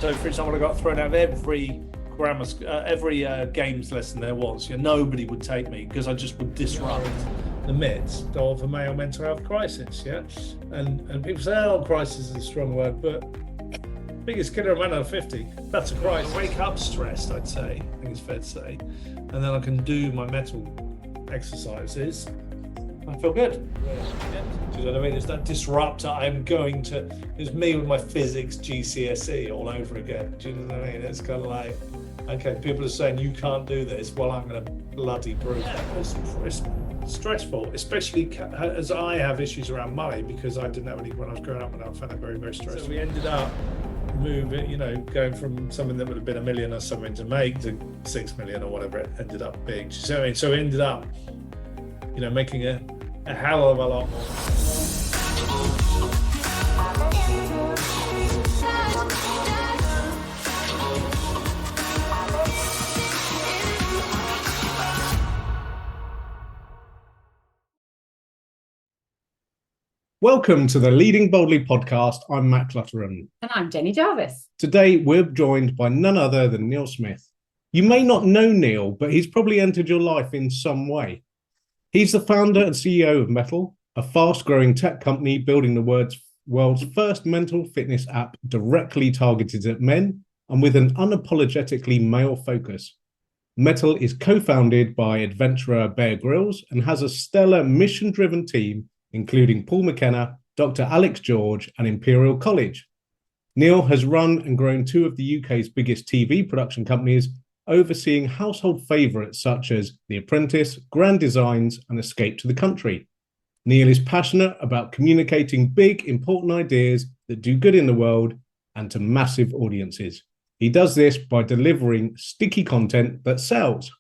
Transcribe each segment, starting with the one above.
So, for example, I got thrown out of every games lesson there was. Nobody would take me because I just would disrupt the midst of a male mental health crisis. And people say, "Oh, crisis is a strong word," but biggest killer of men under 50. That's a crisis. I wake up stressed, I'd say. I think it's fair to say, and then I can do my mental exercises. I feel good. Do you know what I mean? It's that disruptor. It's me with my physics GCSE all over again. Do you know what I mean? It's kind of like, okay, people are saying you can't do this. Well, I'm going to bloody prove that. It's stressful, especially as I have issues around money because I didn't have any when I was growing up, and I found it very, very stressful. So we ended up going from something that would have been $1 million or something to make to 6 million or whatever it ended up being. So we ended up, making a hell of a lot more. Welcome to the Leading Boldly podcast. I'm Matt Clutterham. And I'm Jenny Jarvis. Today, we're joined by none other than Neil Smith. You may not know Neil, but he's probably entered your life in some way. He's the founder and CEO of Mettle, a fast-growing tech company building the world's first mental fitness app directly targeted at men and with an unapologetically male focus. Mettle is co-founded by adventurer Bear Grylls and has a stellar mission-driven team including Paul McKenna, Dr. Alex George, and Imperial College. Neil has run and grown two of the UK's biggest TV production companies, overseeing household favourites such as The Apprentice, Grand Designs, and Escape to the Country. Neil is passionate about communicating big, important ideas that do good in the world and to massive audiences. He does this by delivering sticky content that sells.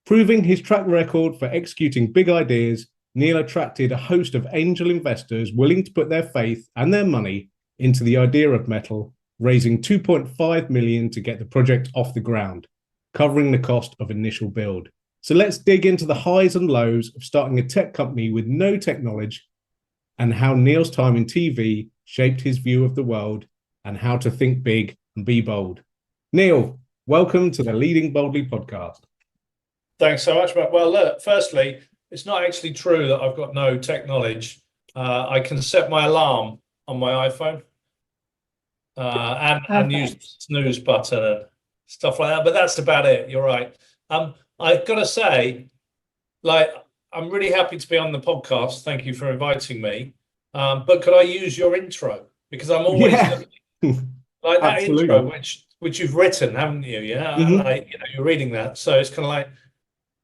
Proving his track record for executing big ideas, Neil attracted a host of angel investors willing to put their faith and their money into the idea of Mettle, raising 2.5 million to get the project off the ground, covering the cost of initial build. So let's dig into the highs and lows of starting a tech company with no tech knowledge and how Neil's time in TV shaped his view of the world and how to think big and be bold. Neil, welcome to the Leading Boldly podcast. Thanks so much, Matt. Well, look, firstly, it's not actually true that I've got no tech knowledge. I can set my alarm on my iPhone and use the snooze button and stuff like that, but that's about it. You're right. I've got to say, I'm really happy to be on the podcast. Thank you for inviting me. But could I use your intro? Because I'm always looking, like that intro, which you've written, haven't you? Yeah, mm-hmm. You're reading that, so it's kind of like,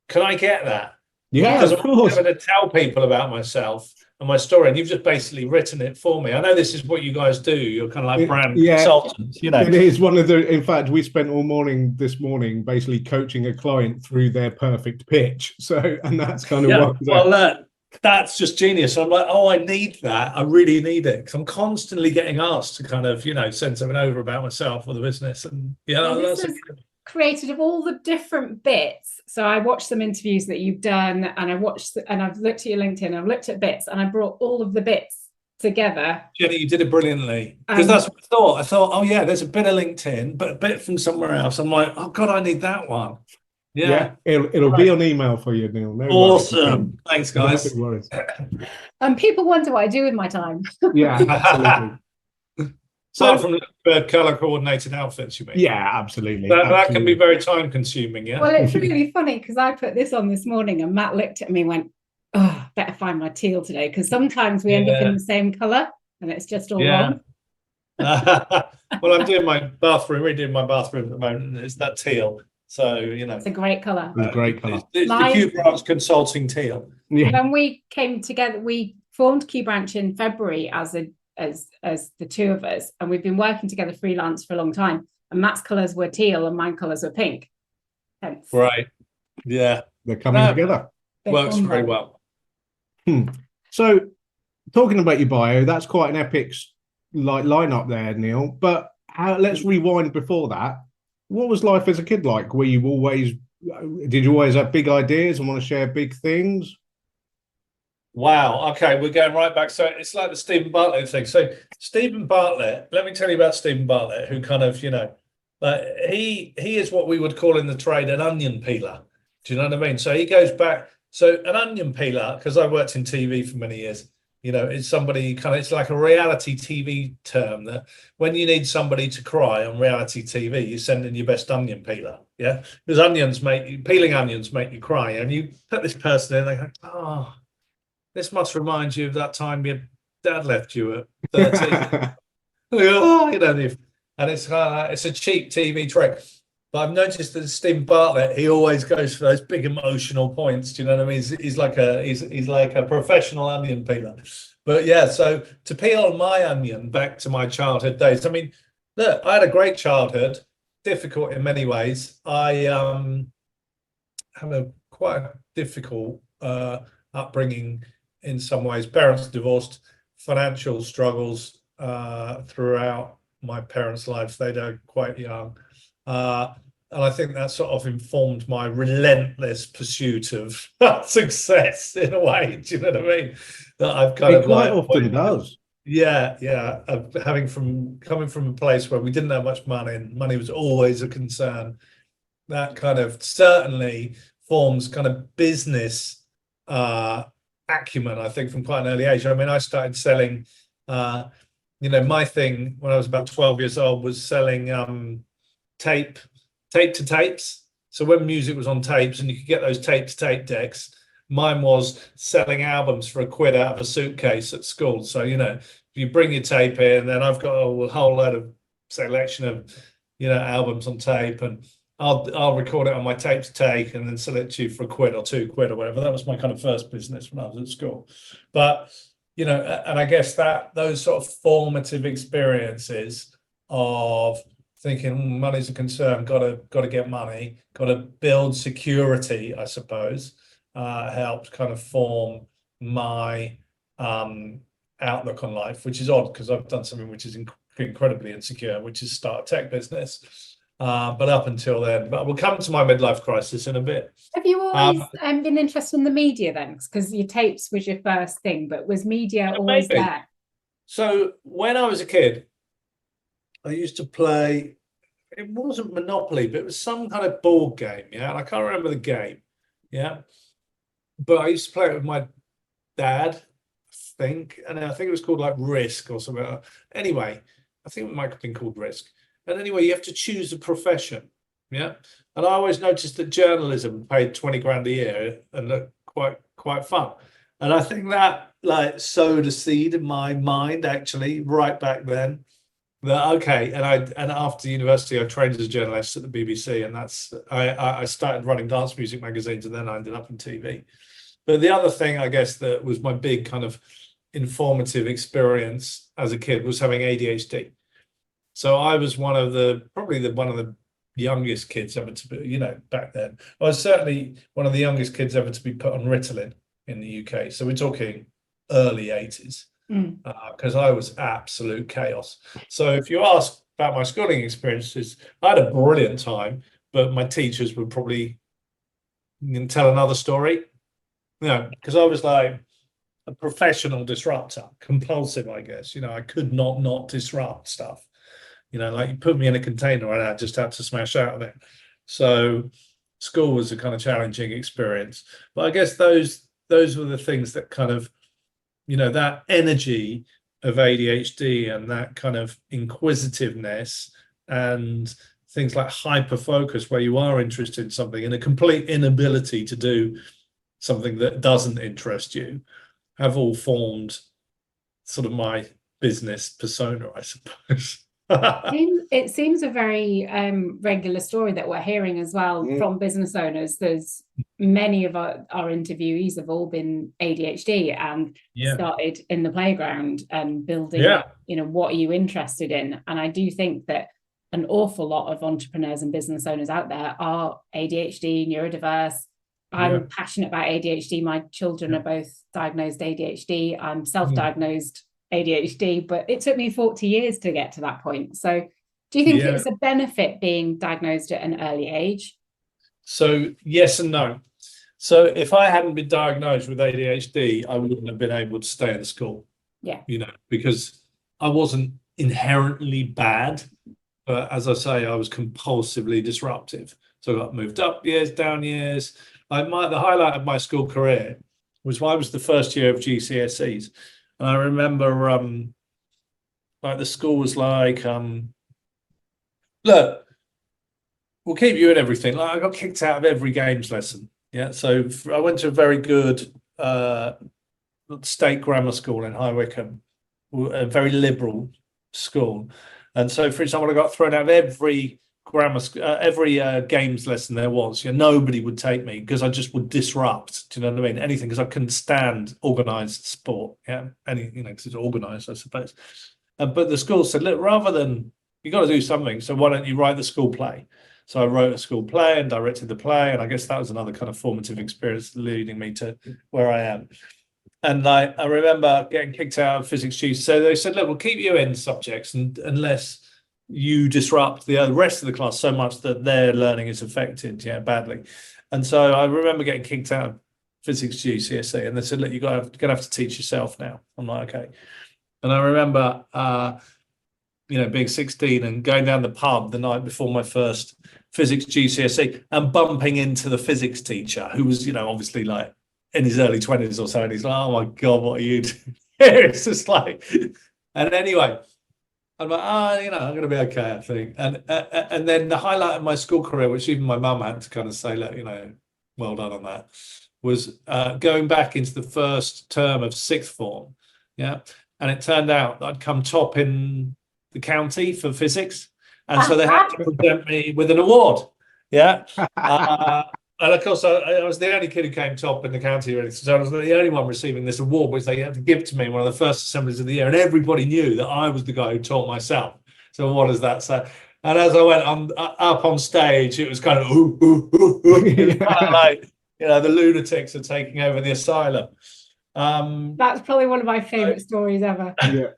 can I get that? Yeah, because of course. I'm going to tell people about myself and my story, and you've just basically written it for me. I know this is what you guys do. You're kind of like brand consultants, It is one of the. In fact, we spent all morning this morning basically coaching a client through their perfect pitch. So, and that's kind of that's just genius. I'm like, I need that. I really need it because I'm constantly getting asked to kind of, send something over about myself or the business, and created of all the different bits. So I watched some interviews that you've done, and I've looked at your LinkedIn, I've looked at bits, and I brought all of the bits together. Jenny, you did it brilliantly. Because that's what I thought. I thought, oh yeah, there's a bit of LinkedIn, but a bit from somewhere else. I'm like, oh God, I need that one. Yeah, it'll be on email for you, Neil. No awesome. Thanks, guys. No worries. And people wonder what I do with my time. Yeah, absolutely. Apart from the colour-coordinated outfits, you mean? Yeah, absolutely. That can be very time-consuming, yeah? Well, it's really funny because I put this on this morning and Matt looked at me and went, oh, better find my teal today, because sometimes we end up in the same colour and it's just all wrong. Well, I'm redoing my bathroom at the moment, and it's that teal. So, It's a great colour. It's a great colour. It's the Q Branch Consulting teal. Yeah. When we came together, we formed Q Branch in February as the two of us, and we've been working together freelance for a long time, and Matt's colours were teal and mine colours were pink. Hence. Right. Yeah. They're coming together. Works very well. So talking about your bio, that's quite an epic lineup there, Neil, but let's rewind before that. What was life as a kid like? Did you always have big ideas and want to share big things? Wow. Okay, we're going right back. So it's like the Stephen Bartlett thing. So Stephen Bartlett, let me tell you about Stephen Bartlett, who kind of, he is what we would call in the trade an onion peeler. Do you know what I mean? So he goes back. So an onion peeler, because I worked in TV for many years, it's somebody it's like a reality TV term that when you need somebody to cry on reality TV, you send in your best onion peeler. Yeah. Because peeling onions make you cry. And you put this person in, they go, oh, this must remind you of that time your dad left you at 13. Oh, and it's it's a cheap TV trick. But I've noticed that Stephen Bartlett, he always goes for those big emotional points. Do you know what I mean? He's like a professional onion peeler. But yeah, so to peel my onion back to my childhood days. I mean, look, I had a great childhood, difficult in many ways. I have a quite difficult upbringing in some ways. Parents divorced, financial struggles throughout my parents' lives. They died quite young. And I think that sort of informed my relentless pursuit of success in a way. Do you know what I mean? That I've kind It of quite often does. Yeah. Coming from a place where we didn't have much money and money was always a concern. That kind of certainly forms kind of business acumen, I think, from quite an early age. I mean, I started selling, my thing when I was about 12 years old was selling tape to tapes. So when music was on tapes and you could get those tape to tape decks, mine was selling albums for £1 out of a suitcase at school. So, you bring your tape in, then I've got a whole load of selection of, albums on tape, and I'll record it on my tape to take and then sell it to you for £1 or £2 or whatever. That was my kind of first business when I was at school. But, and I guess that those sort of formative experiences of thinking money's a concern, got to get money, got to build security, I suppose, helped kind of form my outlook on life, which is odd because I've done something which is incredibly insecure, which is start a tech business. But up until then, but we'll come to my midlife crisis in a bit. Have you always been interested in the media then? Because your tapes was your first thing, but was media always there? So when I was a kid, I used to play, it wasn't Monopoly, but it was some kind of board game, yeah? And I can't remember the game, yeah? But I used to play it with my dad, I think, and I think it was called like Risk or something. Anyway, I think it might have been called Risk. And anyway, you have to choose a profession, yeah? And I always noticed that journalism paid 20 grand a year and looked quite fun. And I think that like sowed a seed in my mind, actually, right back then. Okay, and after university, I trained as a journalist at the BBC, and I started running dance music magazines, and then I ended up in TV. But the other thing, I guess, that was my big kind of informative experience as a kid was having ADHD. So I was probably one of the youngest kids ever to be, back then. I was certainly one of the youngest kids ever to be put on Ritalin in the UK. So we're talking early 80s. Because I was absolute chaos. So if you ask about my schooling experiences, I had a brilliant time, but my teachers would probably tell another story, because I was like a professional disruptor, compulsive, I guess. I could not disrupt stuff. Like you put me in a container and I just had to smash out of it. So school was a kind of challenging experience. But I guess those were the things that kind of, that energy of ADHD and that kind of inquisitiveness and things like hyper focus, where you are interested in something, and a complete inability to do something that doesn't interest you, have all formed sort of my business persona, I suppose. It seems a very regular story that we're hearing as well from business owners. There's many of our interviewees have all been ADHD and started in the playground and building, what are you interested in? And I do think that an awful lot of entrepreneurs and business owners out there are ADHD, neurodiverse. I'm passionate about ADHD. My children are both diagnosed ADHD. I'm self-diagnosed ADHD, but it took me 40 years to get to that point. So do you think it's a benefit being diagnosed at an early age? So yes and no. So if I hadn't been diagnosed with ADHD, I wouldn't have been able to stay at the school. Yeah. Because I wasn't inherently bad, but as I say, I was compulsively disruptive. So I got moved up years, down years. The highlight of my school career was when I was the first year of GCSEs. And I remember like the school was like, look, we'll keep you in everything. Like I got kicked out of every games lesson. Yeah. So I went to a very good state grammar school in High Wycombe, a very liberal school. And so, for example, I got thrown out of every games lesson there was. Nobody would take me because I just would disrupt. Do you know what I mean? Anything, because I couldn't stand organised sport. Yeah, because it's organised, I suppose. But the school said, look, rather than you got to do something, so why don't you write the school play? So I wrote a school play and directed the play, and I guess that was another kind of formative experience leading me to where I am. And I remember getting kicked out of physics tutor. So they said, look, we'll keep you in subjects unless you disrupt the rest of the class so much that their learning is affected, badly. And so I remember getting kicked out of physics GCSE, and they said, look, you're going to have to teach yourself now. I'm like, okay. And I remember, being 16 and going down the pub the night before my first physics GCSE and bumping into the physics teacher who was, obviously like in his early 20s or so. And he's like, oh my God, what are you doing? It's just like, and anyway, I'm like, I'm going to be okay, I think. And then the highlight of my school career, which even my mum had to kind of say, look, well done on that, was going back into the first term of sixth form. Yeah. And it turned out that I'd come top in the county for physics. And so they had to present me with an award. Yeah. And of course, I was the only kid who came top in the county, really. So I was the only one receiving this award, which they had to give to me in one of the first assemblies of the year. And everybody knew that I was the guy who taught myself. So what does that say? And as I went up on stage, it was kind of, ooh, ooh, ooh, ooh. It was kind of like, the lunatics are taking over the asylum. That's probably one of my favorite stories ever. Yeah.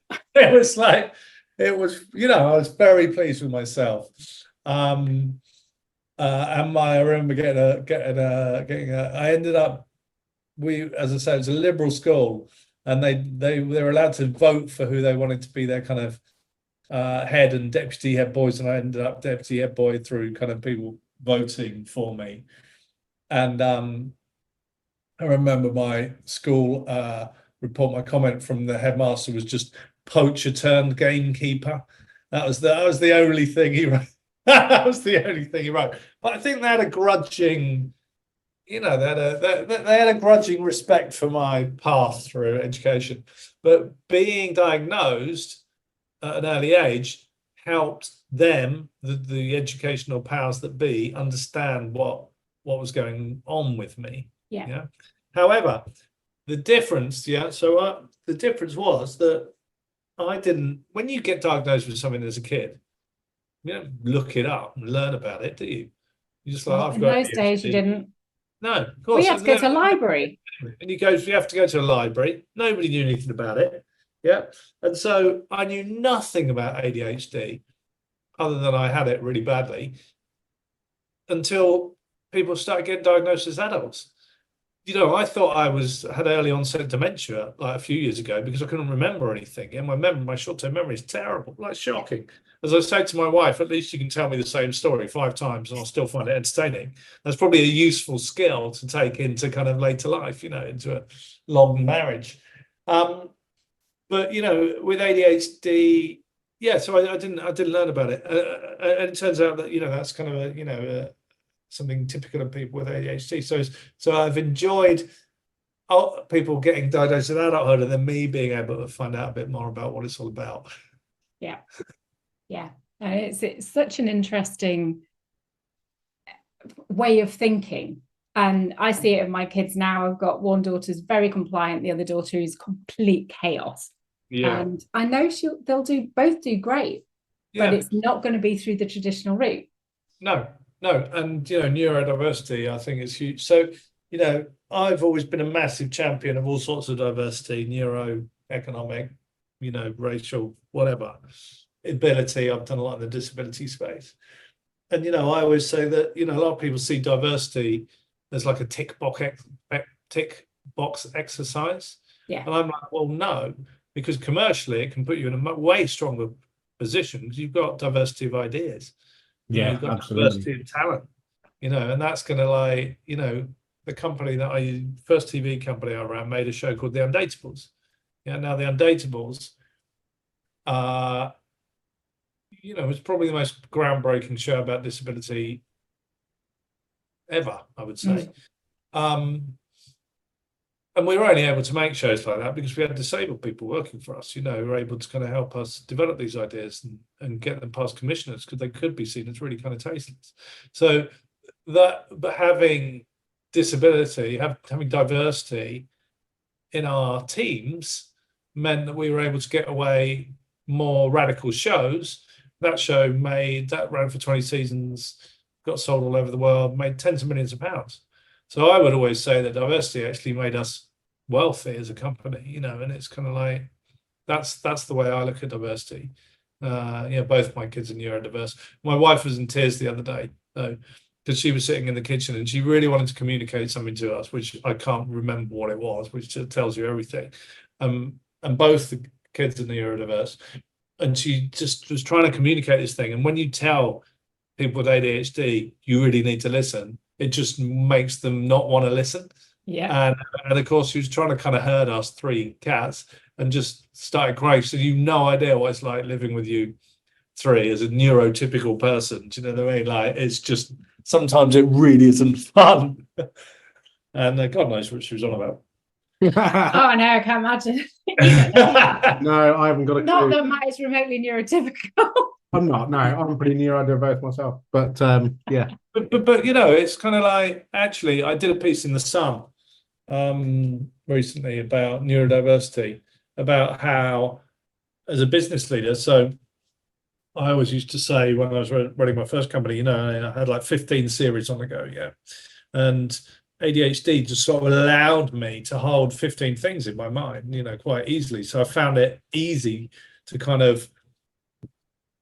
I was very pleased with myself. And I remember I ended up, as I say, it was a liberal school, and they were allowed to vote for who they wanted to be their kind of head and deputy head boys, and I ended up deputy head boy through kind of people voting for me. And I remember my school report, my comment from the headmaster was just poacher turned gamekeeper. That was the only thing he wrote. That was the only thing he wrote. But I think they had a grudging, they had a grudging respect for my path through education. But being diagnosed at an early age helped them, the educational powers that be, understand what was going on with me. Yeah. However, the difference, the difference was that I didn't, when you get diagnosed with something as a kid, you don't look it up and learn about it, do you? You just like, in those days you didn't. No, of course. We had to go to a library. And you have to go to a library. Nobody knew anything about it. Yeah. And so I knew nothing about ADHD other than I had it really badly until people started getting diagnosed as adults. I thought I had early onset dementia like a few years ago because I couldn't remember anything. And my short-term memory is terrible, like shocking. As I say to my wife, at least you can tell me the same story 5 times and I'll still find it entertaining. That's probably a useful skill to take into kind of later life, into a long marriage. But with ADHD, so I didn't learn about it. And it turns out that, that's kind of something typical of people with ADHD. So I've enjoyed people getting diagnosed in adulthood and then me being able to find out a bit more about what it's all about. Yeah. Yeah. It's such an interesting way of thinking. And I see it in my kids now. I've got one daughter who's very compliant, the other daughter is complete chaos. Yeah. And I know they'll both do great, but it's not going to be through the traditional route. No. And neurodiversity, I think, is huge. So, I've always been a massive champion of all sorts of diversity, neuroeconomic, racial, whatever, ability. I've done a lot in the disability space. And, I always say that, a lot of people see diversity as like a tick box exercise. Yeah. And I'm like, well, no, because commercially it can put you in a way stronger position because you've got diversity of ideas. You've got absolutely. diversity of talent, and that's going to like, the company that first TV company I ran made a show called The Undateables. Yeah. Now The Undateables, was probably the most groundbreaking show about disability ever, I would say. And we were only able to make shows like that because we had disabled people working for us, who were able to kind of help us develop these ideas and get them past commissioners because they could be seen as really kind of tasteless. So but having disability, having diversity in our teams meant that we were able to get away more radical shows. That show ran for 20 seasons, got sold all over the world, made tens of millions of pounds. So I would always say that diversity actually made us wealthy as a company, and it's kind of like that's the way I look at diversity. Both my kids are neurodiverse. My wife was in tears the other day, though, because she was sitting in the kitchen and she really wanted to communicate something to us, which I can't remember what it was, which tells you everything. And both the kids are neurodiverse, and she just was trying to communicate this thing. And when you tell people with ADHD, you really need to listen, it just makes them not want to listen. Yeah. And of course, she was trying to kind of herd us 3 cats and just started crying. So you've no idea what it's like living with you 3 as a neurotypical person. Do you know what I mean? Like, it's just, sometimes it really isn't fun. And God knows what she was on about. Oh, no, I can't imagine. No, I haven't got a clue. Not that Matt is remotely neurotypical. I'm not. No, I'm pretty neurodiverse myself. But yeah. But it's kind of like, actually, I did a piece in The Sun recently about neurodiversity, about how, as a business leader, so I always used to say when I was running my first company, I had like 15 series on the go, and ADHD just sort of allowed me to hold 15 things in my mind, quite easily. So I found it easy to kind of,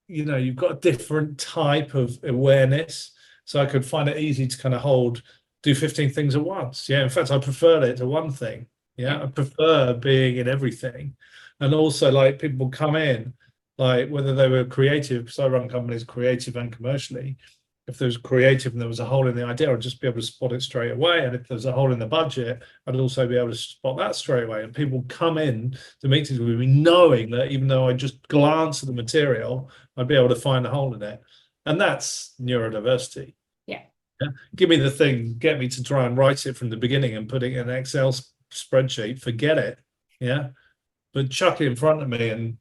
you've got a different type of awareness. So I could find it easy to kind of do 15 things at once. In fact, I preferred it to one thing. I prefer being in everything. And also, like, people come in, like, whether they were creative, because I run companies creative and commercially. If there was creative and there was a hole in the idea, I'd just be able to spot it straight away. And if there's a hole in the budget, I'd also be able to spot that straight away. And people come in to meetings with me knowing that even though I just glance at the material, I'd be able to find a hole in it. And that's neurodiversity. Yeah. Give me the thing, get me to try and write it from the beginning and put it in an Excel spreadsheet, forget it. But chuck it in front of me and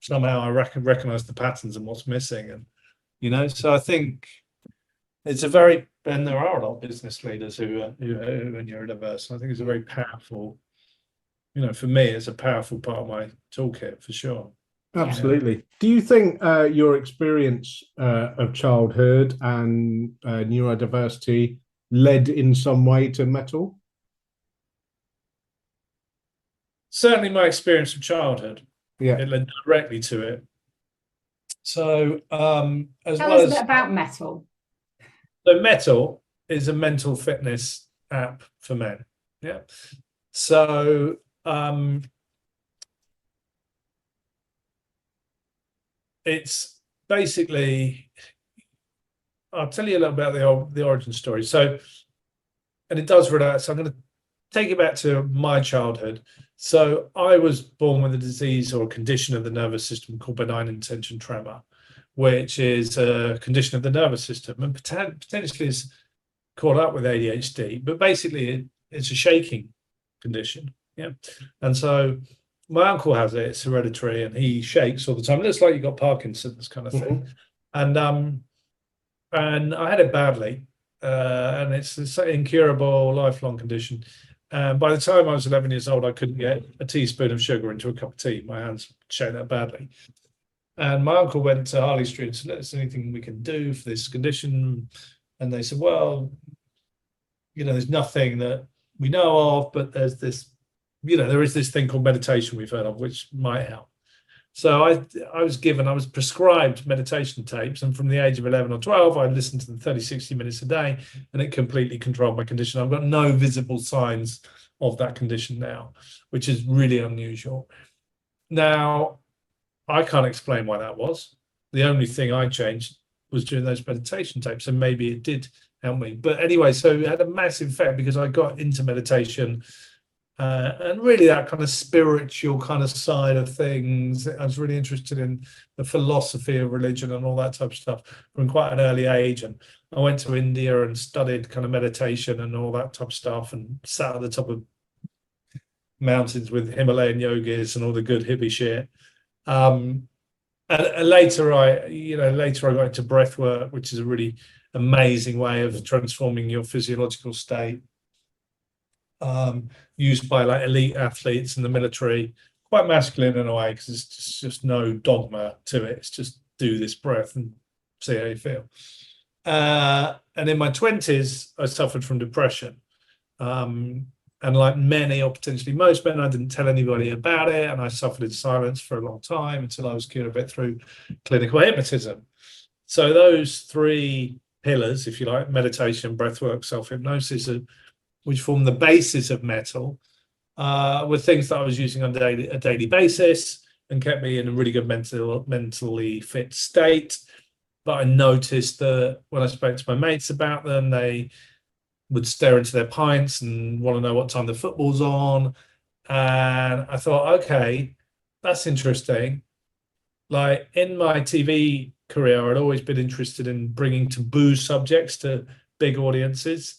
somehow I recognize the patterns and what's missing. And so I think it's and there are a lot of business leaders who are neurodiverse. I think it's a very powerful, for me, it's a powerful part of my toolkit for sure. Absolutely. Do you think your experience of childhood and neurodiversity led in some way to Mettle? Certainly my experience of childhood. It led directly to it. So Tell us a bit about Mettle. So Mettle is a mental fitness app for men. So it's basically, I'll tell you a little about the origin story. So, and it does relate. So I'm going to take you back to my childhood. So I was born with a disease or a condition of the nervous system called benign intention tremor, which is a condition of the nervous system and potentially is caught up with ADHD, but basically it's a shaking condition. And so my uncle has it, it's hereditary, and he shakes all the time. It looks like you've got Parkinson's kind of thing. And I had it badly, and it's an incurable, lifelong condition. By the time I was 11 years old, I couldn't get a teaspoon of sugar into a cup of tea. My hands shake that badly. And my uncle went to Harley Street and said, "Is there anything we can do for this condition?" And they said, "Well, there's nothing that we know of, but there's this, there is this thing called meditation we've heard of, which might help." So I was prescribed meditation tapes, and from the age of 11 or 12, I listened to them 30, 60 minutes a day, and it completely controlled my condition. I've got no visible signs of that condition now, which is really unusual. Now, I can't explain why that was. The only thing I changed was doing those meditation tapes, and maybe it did help me. But anyway, so it had a massive effect because I got into meditation. And really that kind of spiritual kind of side of things. I was really interested in the philosophy of religion and all that type of stuff from quite an early age. And I went to India and studied kind of meditation and all that type of stuff, and sat at the top of mountains with Himalayan yogis and all the good hippie shit. And later I got into breathwork, which is a really amazing way of transforming your physiological state. Used by like elite athletes in the military, quite masculine in a way, because it's just no dogma to it. It's just do this breath and see how you feel. And in my 20s, I suffered from depression. And like many, or potentially most men, I didn't tell anybody about it. And I suffered in silence for a long time until I was cured a bit through clinical hypnotism. So those three pillars, if you like, meditation, breathwork, self-hypnosis, which form the basis of Mettle, were things that I was using on a daily basis and kept me in a really good mentally fit state. But I noticed that when I spoke to my mates about them, they would stare into their pints and want to know what time the football's on. And I thought, okay, that's interesting. Like in my TV career, I'd always been interested in bringing taboo subjects to big audiences.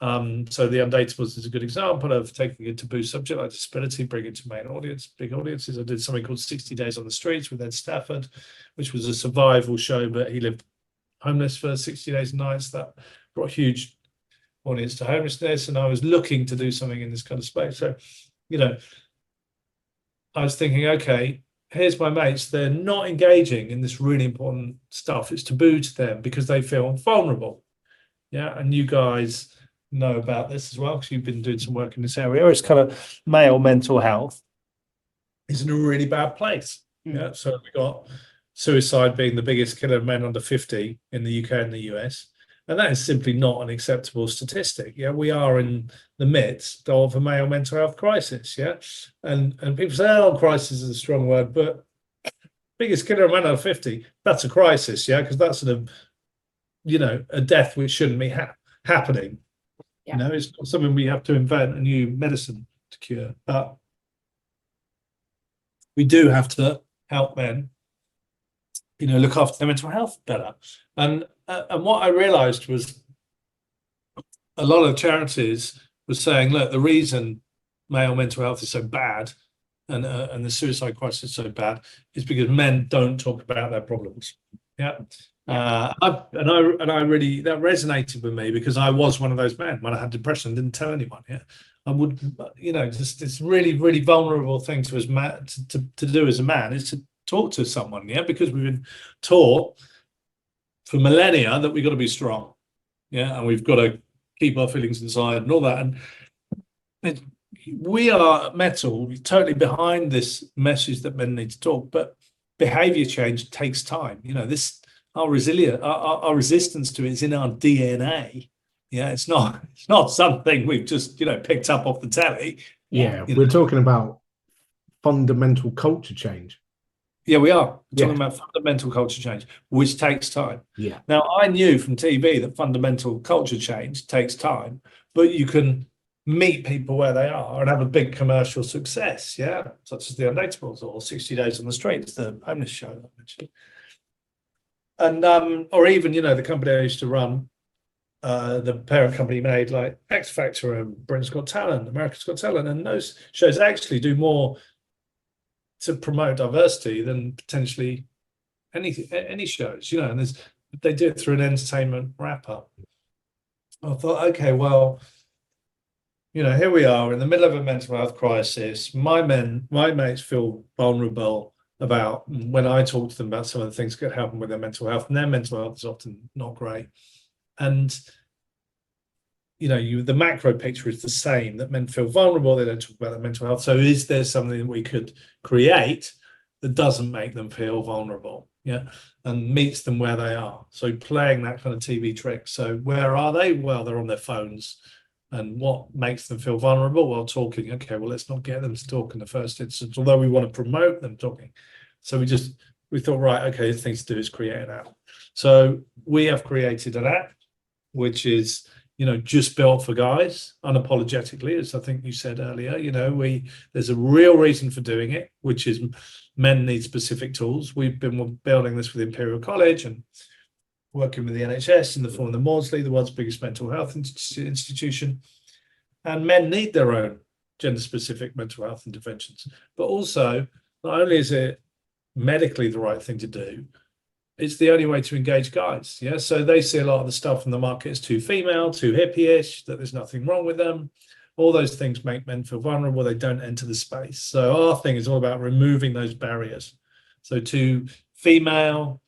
So the Undateables is a good example of taking a taboo subject like disability, bringing it to big audiences. I did something called 60 Days on the Streets with Ed Stafford, which was a survival show, but he lived homeless for 60 days and nights. That brought a huge audience to homelessness, and I was looking to do something in this kind of space. So, I was thinking, okay, here's my mates. They're not engaging in this really important stuff. It's taboo to them because they feel vulnerable. Yeah, and you guys know about this as well because you've been doing some work in this area. It's kind of male mental health is in a really bad place. Yeah, so we got suicide being the biggest killer of men under 50 in the UK and the US, and that is simply not an acceptable statistic. Yeah, we are in the midst of a male mental health crisis. Yeah, and people say, "Oh, crisis is a strong word," but biggest killer of men under 50, that's a crisis. Yeah, because that's a death which shouldn't be happening. Yeah. It's not something we have to invent a new medicine to cure, but we do have to help men, look after their mental health better. And what I realized was a lot of charities were saying, look, the reason male mental health is so bad and the suicide crisis is so bad is because men don't talk about their problems. Yeah. I really, that resonated with me because I was one of those men when I had depression and didn't tell anyone. Yeah, I would, just this really, really vulnerable thing to do as a man is to talk to someone. Yeah, because we've been taught for millennia that we've got to be strong. Yeah, and we've got to keep our feelings inside and all that. And we are at Mettle totally behind this message that men need to talk, but behavior change takes time. Our resistance to it is in our DNA. Yeah, it's not something we've just picked up off the telly. Yeah, we're talking about fundamental culture change. Yeah, we are talking about fundamental culture change, which takes time. Yeah. Now, I knew from TV that fundamental culture change takes time, but you can meet people where they are and have a big commercial success. Yeah, such as the Undateables or 60 Days on the Streets, the homeless show I mentioned. And or even the company I used to run, the parent company made like X Factor and Britain's Got Talent, America's Got Talent, and those shows actually do more to promote diversity than potentially any shows, and they do it through an entertainment wrap up. I thought, okay, well, here we are in the middle of a mental health crisis. My mates feel vulnerable about when I talk to them about some of the things that happen with their mental health, and their mental health is often not great. And the macro picture is the same, that men feel vulnerable, they don't talk about their mental health. So is there something that we could create that doesn't make them feel vulnerable, and meets them where they are. So playing that kind of TV trick. So where are they? Well, they're on their phones. And what makes them feel vulnerable? Well, talking. Okay, well, let's not get them to talk in the first instance, although we want to promote them talking. So we thought, right, okay, the thing to do is create an app. So we have created an app, which is, just built for guys, unapologetically, as I think you said earlier. There's a real reason for doing it, which is men need specific tools. We've been building this with Imperial College and working with the NHS in the form of the Maudsley, the world's biggest mental health institution. And men need their own gender-specific mental health interventions. But also, not only is it medically the right thing to do, it's the only way to engage guys. So they see a lot of the stuff in the market as too female, too hippie-ish, that there's nothing wrong with them. All those things make men feel vulnerable. They don't enter the space. So our thing is all about removing those barriers. So to female,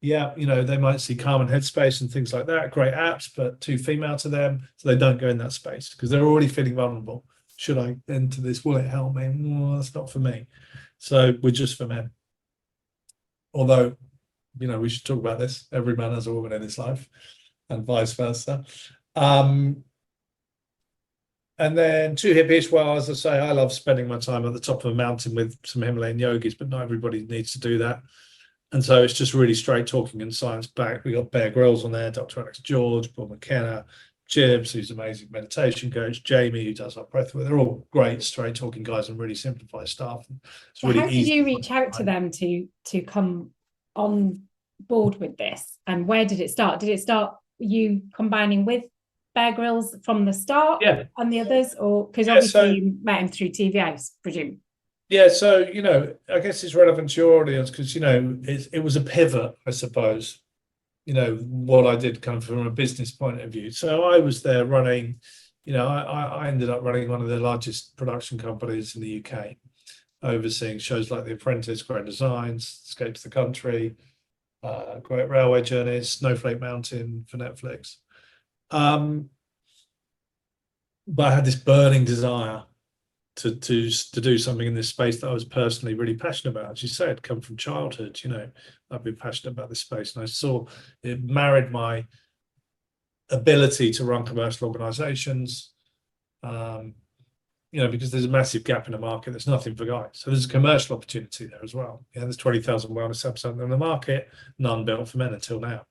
they might see Calm and Headspace and things like that, great apps, but too female to them, so they don't go in that space because they're already feeling vulnerable. Should I enter this? Will it help me? Well, that's not for me. So we're just for men. Although, we should talk about this. Every man has a woman in his life, and vice versa. And then too hippie-ish, well, as I say, I love spending my time at the top of a mountain with some Himalayan yogis, but not everybody needs to do that. And so it's just really straight talking and science backed. We got Bear Grylls on there, Dr. Alex George, Paul McKenna, Jibs, who's an amazing meditation coach, Jamie, who does our breathwork. They're all great, straight talking guys and really simplify stuff. It's so really how did easy you reach out to them to come on board with this? And where did it start? Did it start you combining with Bear Grylls from the start and the others? Or because obviously you met him through TV, I presume. Yeah, so, I guess it's relevant to your audience because, it was a pivot, I suppose, what I did kind of from a business point of view. So I was there running, I ended up running one of the largest production companies in the UK, overseeing shows like The Apprentice, Grand Designs, Escape to the Country, Great Railway Journeys, Snowflake Mountain for Netflix. But I had this burning desire to do something in this space that I was personally really passionate about. As you say, I'd come from childhood, I've been passionate about this space, and I saw it married my ability to run commercial organizations, because there's a massive gap in the market. There's nothing for guys. So there's a commercial opportunity there as well. There's 20,000 wellness apps out there in the market, none built for men until now.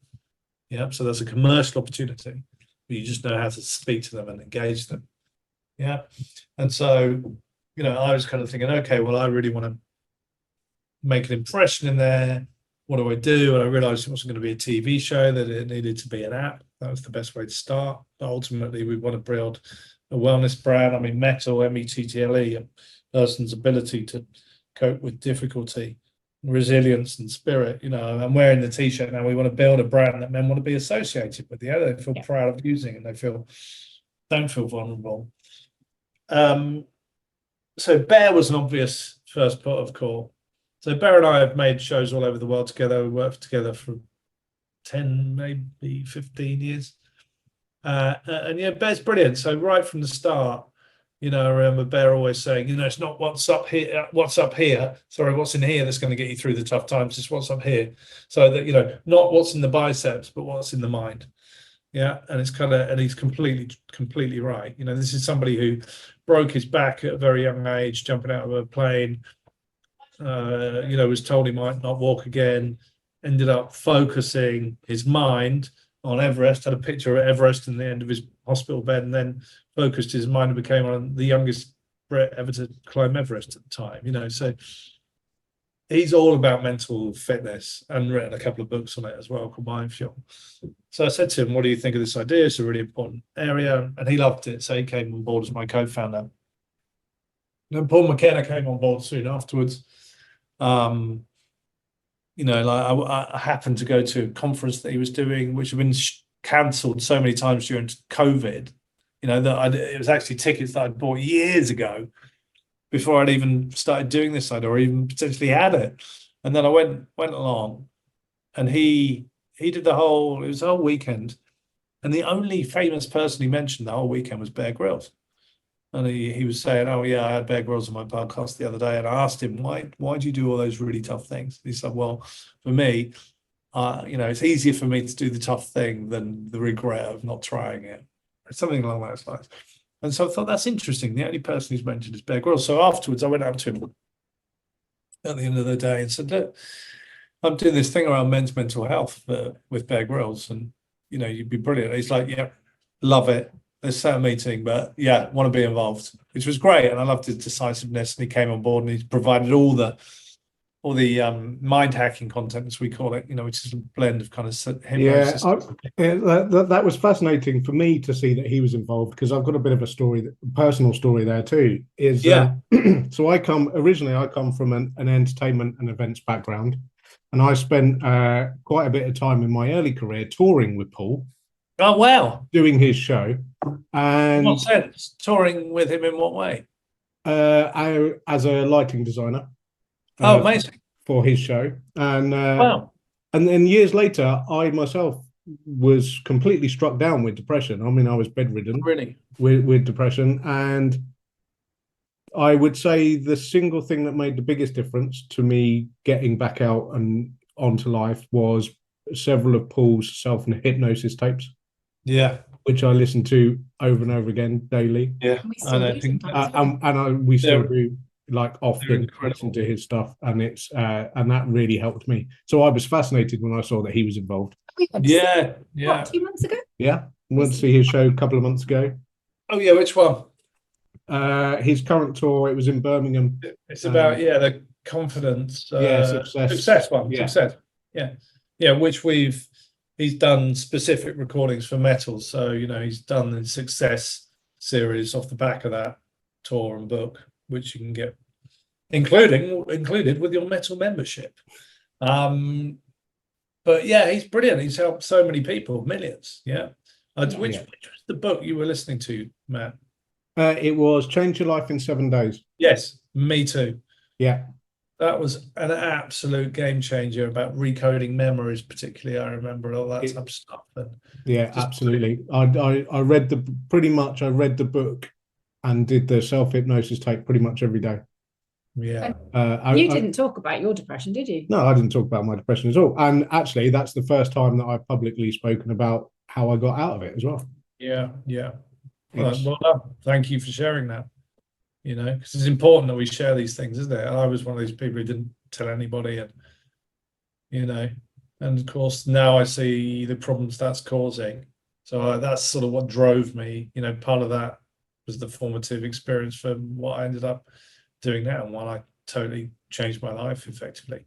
So there's a commercial opportunity, but you just know how to speak to them and engage them. And so, I was kind of thinking, okay, well, I really want to make an impression in there. What do I do? And I realized it wasn't going to be a TV show, that it needed to be an app. That was the best way to start. But ultimately, we want to build a wellness brand. I mean, Mettle, METTLE, a person's ability to cope with difficulty, resilience and spirit. I'm wearing the T-shirt now. We want to build a brand that men want to be associated with. They feel proud of using, and they don't feel vulnerable. So Bear was an obvious first port of call. So Bear and I have made shows all over the world together. We worked together for 10, maybe 15 years. And Bear's brilliant. So right from the start, I remember Bear always saying, it's not what's up here, what's in here that's going to get you through the tough times. It's what's up here. So that, not what's in the biceps, but what's in the mind. And it's and he's completely right. This is somebody who broke his back at a very young age, jumping out of a plane, was told he might not walk again, ended up focusing his mind on Everest, had a picture of Everest in the end of his hospital bed, and then focused his mind and became one of the youngest Brit ever to climb Everest at the time. So he's all about mental fitness and written a couple of books on it as well called Mind Fuel. So I said to him, what do you think of this idea? It's a really important area. And he loved it. So he came on board as my co-founder. And then Paul McKenna came on board soon afterwards. I happened to go to a conference that he was doing, which had been cancelled so many times during COVID, that it was actually tickets that I'd bought years ago, before I'd even started doing this side or even potentially had it. And then I went along, and he did it was a whole weekend. And the only famous person he mentioned the whole weekend was Bear Grylls. And he was saying, oh yeah, I had Bear Grylls on my podcast the other day, and I asked him, why do you do all those really tough things? He said, well, for me, it's easier for me to do the tough thing than the regret of not trying it. Something along those lines. And so I thought, that's interesting. The only person who's mentioned is Bear Grylls. So afterwards, I went up to him at the end of the day and said, look, I'm doing this thing around men's mental health with Bear Grylls, and you'd be brilliant. He's like, yeah, love it. Let's set a meeting, but yeah, want to be involved, which was great. And I loved his decisiveness, and he came on board and he's provided all the mind hacking content, as we call it, which is a blend of kind of hypnosis. That was fascinating for me to see that he was involved, because I've got a bit of a personal story there too. So I come from an entertainment and events background, and I spent quite a bit of time in my early career touring with Paul. Oh wow! Doing his show, and in what sense? Touring with him in what way? As a lighting designer. Oh, amazing! For his show, and wow. And then years later, I myself was completely struck down with depression. I mean, I was bedridden, really, with depression, and I would say the single thing that made the biggest difference to me getting back out and onto life was several of Paul's self-hypnosis tapes. Yeah, which I listen to over and over again daily. Yeah, I don't think we still do, like, often listen to his stuff, and it's and that really helped me. So I was fascinated when I saw that he was involved. Yeah. What, 2 months ago? Yeah, went to see his show a couple of months ago. Oh yeah, which one? His current tour. It was in Birmingham. It's about the confidence. Success one. Yeah. Success. Yeah. Which he's done specific recordings for Mettle. So he's done the Success series off the back of that tour and book, which you can get included with your Mettle membership. But yeah, he's brilliant. He's helped so many people, millions. Yeah. Which was the book you were listening to, Matt? It was Change Your Life in 7 Days. Yes, me too. Yeah. That was an absolute game changer about recoding memories, particularly. I remember all that type of stuff. Yeah, absolutely. I read the book and did the self-hypnosis tape pretty much every day. Yeah. You didn't talk about your depression, did you? No, I didn't talk about my depression at all. And actually, that's the first time that I've publicly spoken about how I got out of it as well. Yeah. Well done. Thank you for sharing that. Because it's important that we share these things, isn't it? I was one of these people who didn't tell anybody, and of course now I see the problems that's causing. So that's sort of what drove me. Part of that was the formative experience for what I ended up doing now, and why I totally changed my life effectively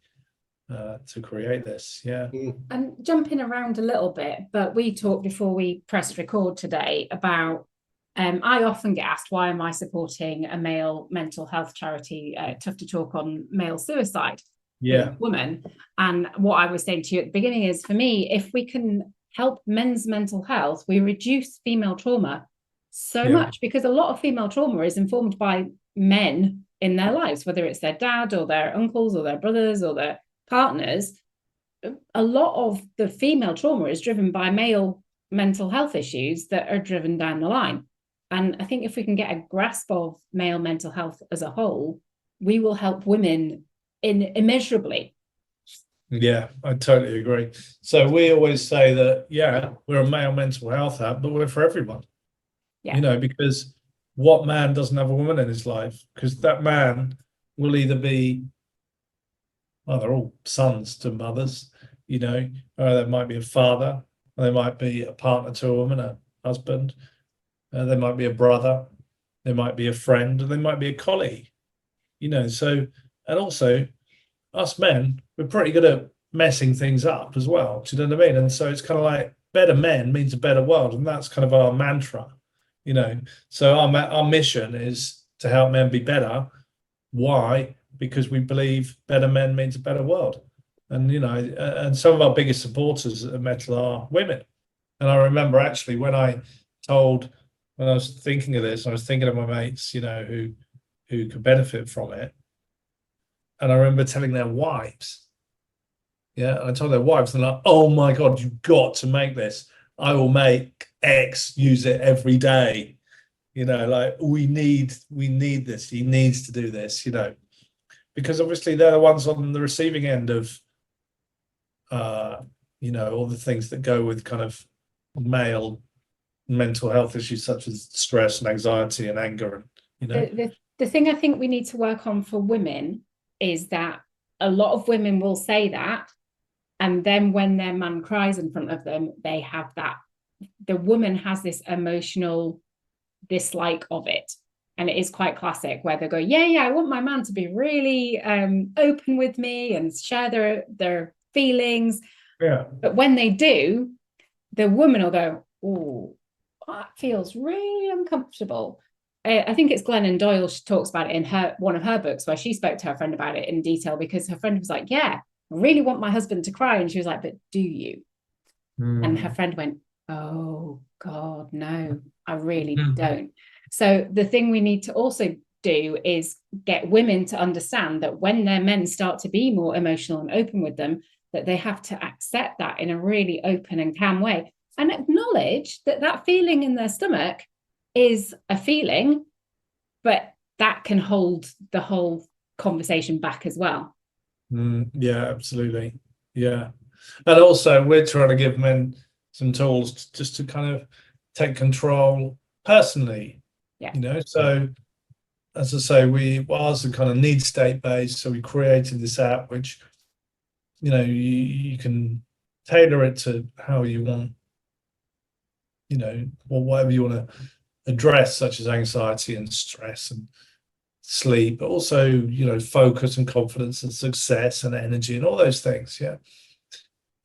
to create this. Yeah. And jumping around a little bit, but we talked before we pressed record today about. I often get asked, why am I supporting a male mental health charity, Tough to Talk on male suicide? Yeah. Women. And what I was saying to you at the beginning is, for me, if we can help men's mental health, we reduce female trauma so much, because a lot of female trauma is informed by men in their lives, whether it's their dad or their uncles or their brothers or their partners. A lot of the female trauma is driven by male mental health issues that are driven down the line. And I think if we can get a grasp of male mental health as a whole, we will help women immeasurably. Yeah, I totally agree. So we always say that, we're a male mental health app, but we're for everyone. Yeah. Because what man doesn't have a woman in his life? Because that man will either be, they're all sons to mothers, or there might be a father, or they might be a partner to a woman, a husband. They might be a brother, they might be a friend, or they might be a colleague, So, and also, us men, we're pretty good at messing things up as well. Do you know what I mean? And so it's kind of like better men means a better world, and that's kind of our mantra, So our mission is to help men be better. Why? Because we believe better men means a better world, and and some of our biggest supporters at Mettle are women. And I remember actually when I was thinking of this, I was thinking of my mates, who could benefit from it. And I remember telling their wives. Yeah, I told their wives, and they're like, oh my God, you've got to make this. I will make X use it every day. you know, like we need this, he needs to do this, you know, because obviously they're the ones on the receiving end of you know, all the things that go with kind of male mental health issues such as stress and anxiety and anger, and you know, the thing I think we need to work on for women is that a lot of women will say that, and then when their man cries in front of them, they have that, the woman has this emotional dislike of it. And it is quite classic where they go, yeah, I want my man to be really open with me and share their feelings. yeah. But when they do, the woman will go, oh, that feels really uncomfortable. I think it's Glennon Doyle. She talks about it in one of her books where she spoke to her friend about it in detail, because her friend was like, yeah, I really want my husband to cry. And she was like, but do you? And her friend went, oh God, no, I really don't. So the thing we need to also do is get women to understand that when their men start to be more emotional and open with them, that they have to accept that in a really open and calm way, and acknowledge that that feeling in their stomach is a feeling, but that can hold the whole conversation back as well. Yeah, absolutely. Yeah. And also we're trying to give men some tools just to kind of take control personally. Yeah. You know, so as I say, we was a kind of need state based, so we created this app which, you know, you can tailor it to how you want, you know, or whatever you want to address, such as anxiety and stress and sleep, but also, you know, focus and confidence and success and energy and all those things. Yeah.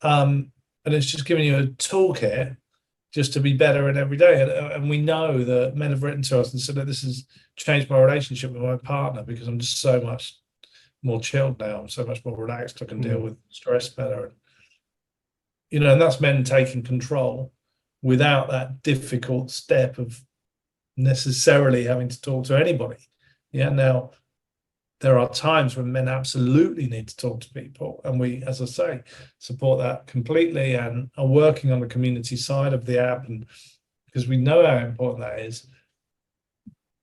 And it's just giving you a toolkit just to be better in every day. And we know that men have written to us and said that this has changed my relationship with my partner because I'm just so much more chilled now. I'm so much more relaxed. I can deal with stress better. You know, and that's men taking control without that difficult step of necessarily having to talk to anybody. Yeah. Now, there are times when men absolutely need to talk to people, and we, as I say, support that completely and are working on the community side of the app, and because we know how important that is.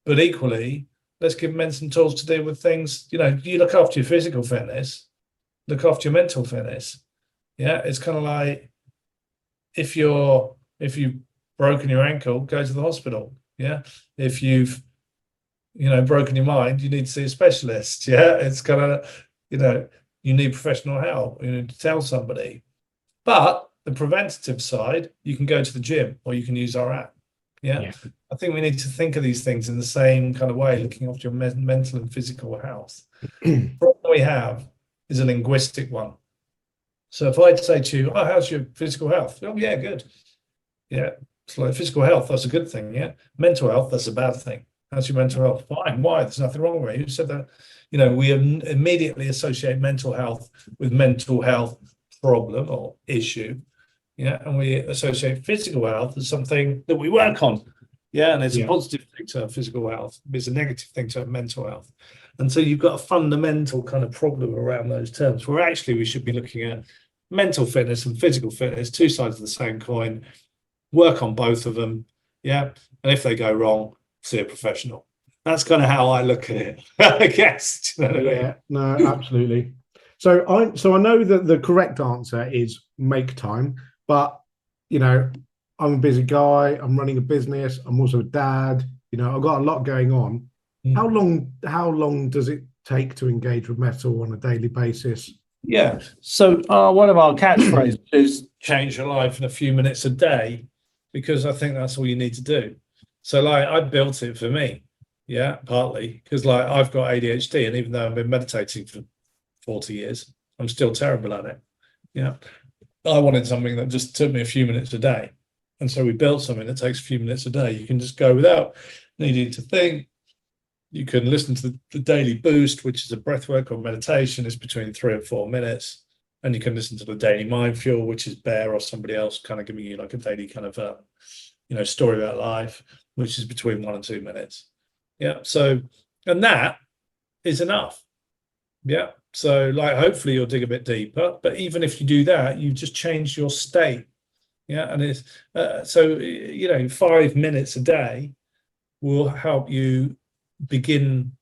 But equally, let's give men some tools to deal with things. You know, you look after your physical fitness, look after your mental fitness. Yeah, it's kind of like if you've broken your ankle, go to the hospital. Yeah, if you've, you know, broken your mind, you need to see a specialist. Yeah, it's kind of, you know, you need professional help. You need to tell somebody. But the preventative side, you can go to the gym or you can use our app. Yeah. I think we need to think of these things in the same kind of way, looking after your mental and physical health. The problem we have is a linguistic one. So if I'd say to you, oh, how's your physical health? Oh, yeah, good. Yeah. It's like physical health, that's a good thing. Yeah. Mental health, that's a bad thing. How's your mental health? Fine. Why? There's nothing wrong with it. Who said that? You know, we immediately associate mental health with mental health problem or issue. Yeah. And we associate physical health as something that we work on. Yeah. And it's a positive thing to have physical health. It's a negative thing to have mental health. And so you've got a fundamental kind of problem around those terms, where actually we should be looking at mental fitness and physical fitness, two sides of the same coin, work on both of them. Yeah. And if they go wrong, see a professional. That's kind of how I look at it, I guess. You know what I mean? No, absolutely. So I know that the correct answer is make time, but you know, I'm a busy guy. I'm running a business. I'm also a dad. You know, I've got a lot going on. How long does it take to engage with metal on a daily basis? Yeah. So one of our catchphrases is change your life in a few minutes a day, because I think that's all you need to do. So like I built it for me, yeah, partly because like I've got ADHD, and even though I've been meditating for 40 years, I'm still terrible at it. Yeah, I wanted something that just took me a few minutes a day, and so we built something that takes a few minutes a day. You can just go without needing to think. You can listen to the daily boost, which is a breathwork or meditation. It's between 3 and 4 minutes, and you can listen to the daily mind fuel, which is Bear or somebody else kind of giving you like a daily kind of you know, story about life, which is between 1 and 2 minutes. Yeah. So, and that is enough. Yeah. So like, hopefully you'll dig a bit deeper, but even if you do that, you just change your state. Yeah. And it's, so, you know, 5 minutes a day will help you begin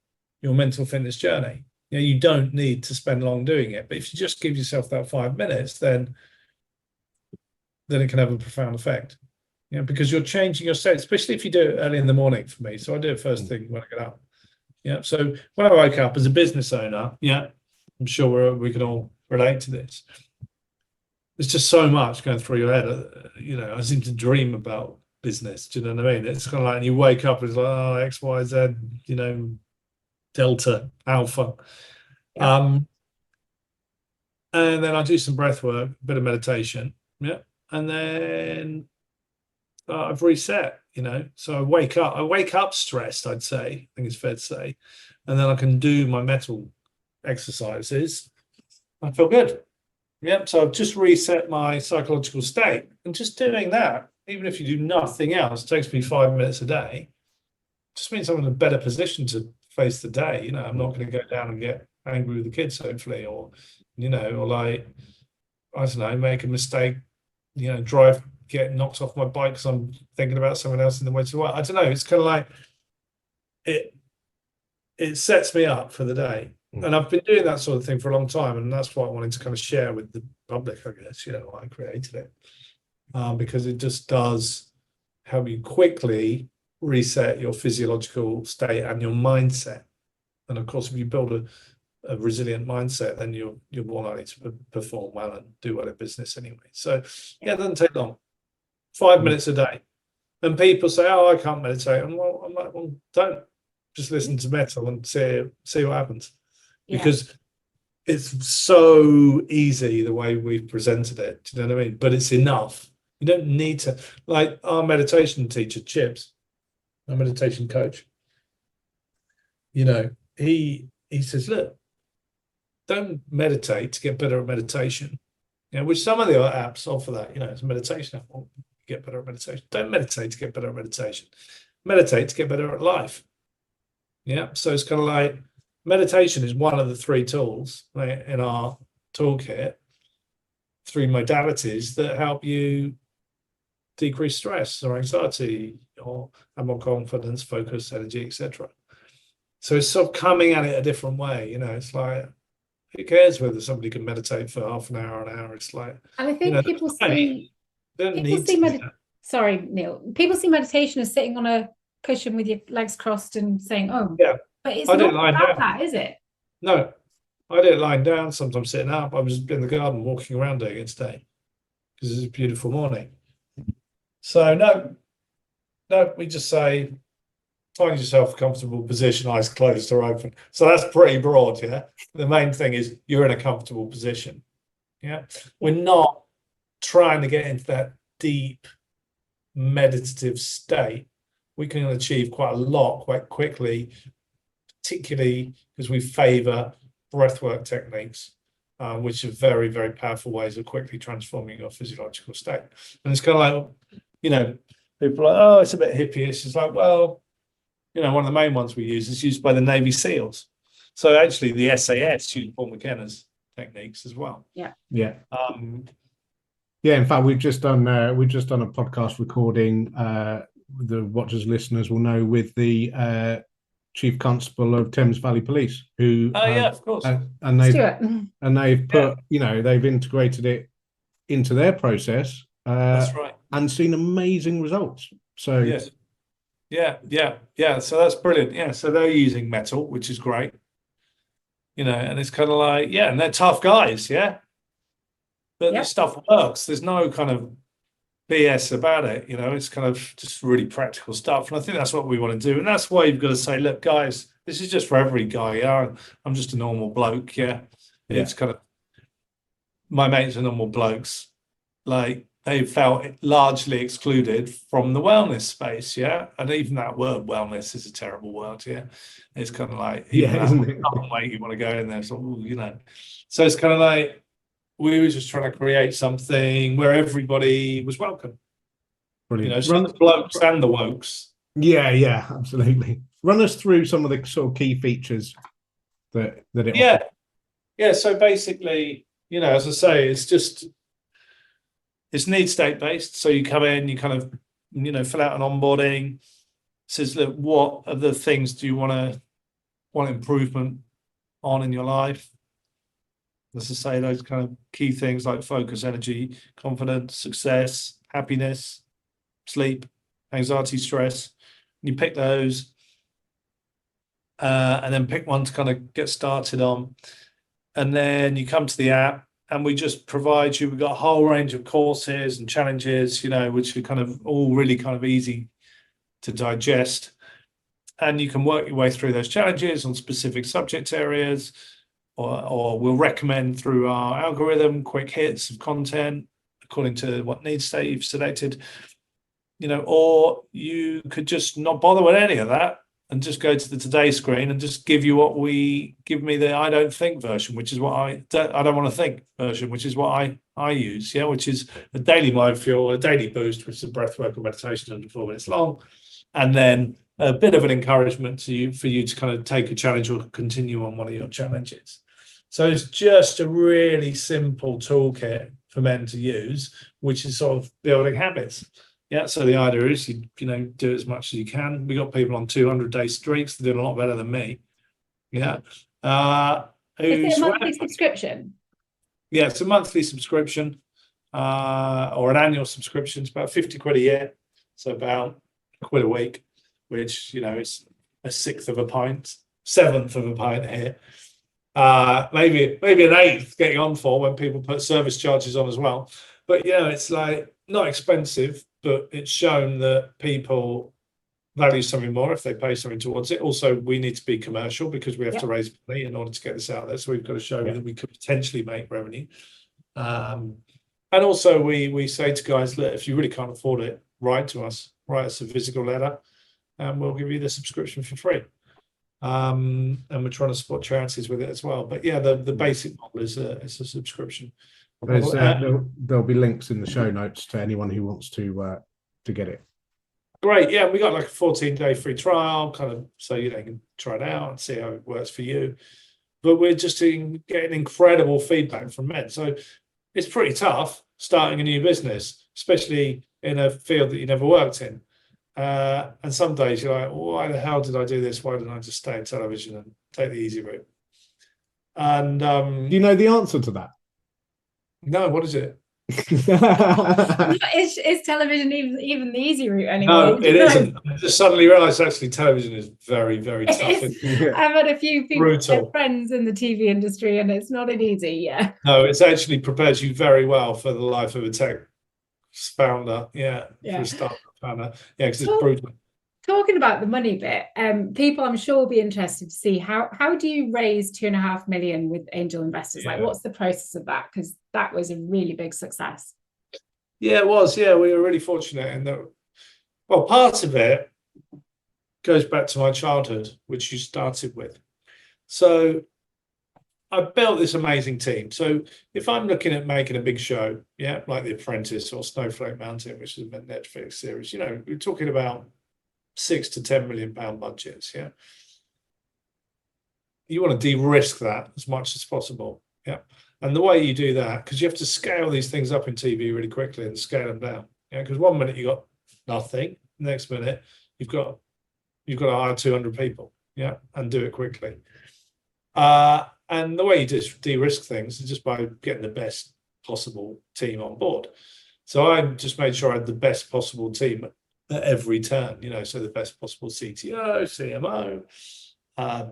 your mental fitness journey. You don't need to spend long doing it, but if you just give yourself that 5 minutes, then it can have a profound effect. Because you're changing your state, especially if you do it early in the morning. For me, so I do it first thing when I get up. So when I woke up as a business owner, I'm sure we can all relate to this. There's just so much going through your head. I seem to dream about business. Do you know what I mean? It's kind of like, and you wake up, it's like, oh, X, Y, Z, Delta, Alpha. And then I do some breath work, a bit of meditation. And then I've reset, so I wake up stressed, I'd say, I think it's fair to say. And then I can do my metal exercises. I feel good. So I've just reset my psychological state. And just doing that, even if you do nothing else, it takes me 5 minutes a day, just means I'm in a better position to face the day. I'm not going to go down and get angry with the kids, hopefully, or like, I don't know, make a mistake, get knocked off my bike because I'm thinking about someone else in the way to work. I don't know. It's kind of like it sets me up for the day. And I've been doing that sort of thing for a long time, and that's what I wanted to kind of share with the public, I guess. I created it because it just does help you quickly reset your physiological state and your mindset. And of course, if you build a resilient mindset, then you're more likely to perform well and do well in business anyway. So it doesn't take long. 5 minutes a day. And people say, oh, I can't meditate. And I'm like, well, don't. Just listen to metal and see what happens. Because it's so easy the way we've presented it. Do you know what I mean? But it's enough. You don't need to, like our meditation teacher, Chips, our meditation coach, he says, look, don't meditate to get better at meditation. Which some of the other apps offer that, it's a meditation app. Well, get better at meditation. Don't meditate to get better at meditation. Meditate to get better at life. So it's kind of like meditation is one of the 3 tools in our toolkit, 3 modalities that help you decrease stress or anxiety or have more confidence, focus, energy, etc. So it's sort of coming at it a different way. It's like, who cares whether somebody can meditate for half an hour, an hour? It's like, and I think people see sorry, Neil. People see meditation as sitting on a cushion with your legs crossed and saying, oh, but it's not about that, is it? No, I do it lying down, sometimes sitting up. I was in the garden walking around doing it today because it's a beautiful morning. So no, we just say, find yourself a comfortable position, eyes closed or open. So that's pretty broad, The main thing is you're in a comfortable position, We're not trying to get into that deep meditative state. We can achieve quite a lot quite quickly, particularly because we favour breathwork techniques, which are very, very powerful ways of quickly transforming your physiological state. And it's kind of like, people are like, oh, it's a bit hippie-ish. It's like, well, one of the main ones we use is used by the Navy SEALs. So actually the SAS use Paul McKenna's techniques as well. Yeah. In fact, we've just done a podcast recording, the watchers listeners will know, with the Chief Constable of Thames Valley Police, who of course, and they've put they've integrated it into their process. That's right, and seen amazing results. So yes, so that's brilliant. So they're using metal, which is great, and it's kind of like, and they're tough guys, but this stuff works. There's no kind of BS about it, it's kind of just really practical stuff. And I think that's what we want to do. And that's why you've got to say, look, guys, this is just for every guy. I'm just a normal bloke. It's kind of, my mates are normal blokes. Like, they felt largely excluded from the wellness space. And even that word wellness is a terrible word. It's kind of like, isn't it? Way you want to go in there. So, so it's kind of like, we were just trying to create something where everybody was welcome. Brilliant. So the blokes and the wokes. Yeah, absolutely. Run us through some of the sort of key features that it offers. So basically, as I say, it's need state based. So you come in, you kind of, fill out an onboarding, says that what are the things do you want improvement on in your life? As I say, those kind of key things like focus, energy, confidence, success, happiness, sleep, anxiety, stress. You pick those, and then pick one to kind of get started on. And then you come to the app, and we just provide you, we've got a whole range of courses and challenges, which are kind of all really kind of easy to digest. And you can work your way through those challenges on specific subject areas, or we'll recommend through our algorithm quick hits of content according to what need state you've selected, or you could just not bother with any of that and just go to the today screen and just give me the I don't think version, which is what I don't want to think version, which is what I use, which is a daily mind fuel, a daily boost, which is a breathwork or meditation under 4 minutes long, and then a bit of an encouragement for you to kind of take a challenge or continue on one of your challenges. So it's just a really simple toolkit for men to use, which is sort of building habits. Yeah, so the idea is you do as much as you can. We got people on 200-day streaks. They're doing a lot better than me. Yeah. Is it a monthly subscription? Yeah, it's a monthly subscription or an annual subscription. It's about 50 quid a year. So about £1 a week, which, is a sixth of a pint, seventh of a pint here. Maybe an eighth getting on for when people put service charges on as well. But, it's like not expensive, but it's shown that people value something more if they pay something towards it. Also, we need to be commercial because we have to raise money in order to get this out there. So we've got to show that we could potentially make revenue. And also we say to guys, look, if you really can't afford it, write us a physical letter and we'll give you the subscription for free. And we're trying to support charities with it as well. But yeah, the basic model is a subscription. There'll be links in the show notes to anyone who wants to get it. Great, yeah, we got like a 14-day free trial, kind of, so you can try it out and see how it works for you. But we're just getting incredible feedback from men. So it's pretty tough starting a new business, especially in a field that you never worked in. And some days you're like, why the hell did I do this? Why didn't I just stay in television and take the easy route? And do you know the answer to that? No, what is it? Is television even the easy route anymore? No, it isn't. I just suddenly realised actually television is very, very tough. I've had a few people, friends in the TV industry, and it's not an easy, No, it's actually prepares you very well for the life of a tech founder, for a startup founder. Yeah, because it's brutal. Talking about the money bit, people I'm sure will be interested to see how do you raise 2.5 million with angel investors? Like, what's the process of that? Because that was a really big success. Yeah, it was. Yeah, we were really fortunate in that. Well, part of it goes back to my childhood, which you started with. So I built this amazing team. So if I'm looking at making a big show, like The Apprentice or Snowflake Mountain, which is a Netflix series, we're talking about £6 to £10 million budgets. You want to de-risk that as much as possible. And the way you do that, because you have to scale these things up in TV really quickly and scale them down. Because 1 minute you got nothing, next minute you've got to hire 200 people. And do it quickly. And the way you just de-risk things is just by getting the best possible team on board. So I just made sure I had the best possible team at every turn, so the best possible CTO, CMO,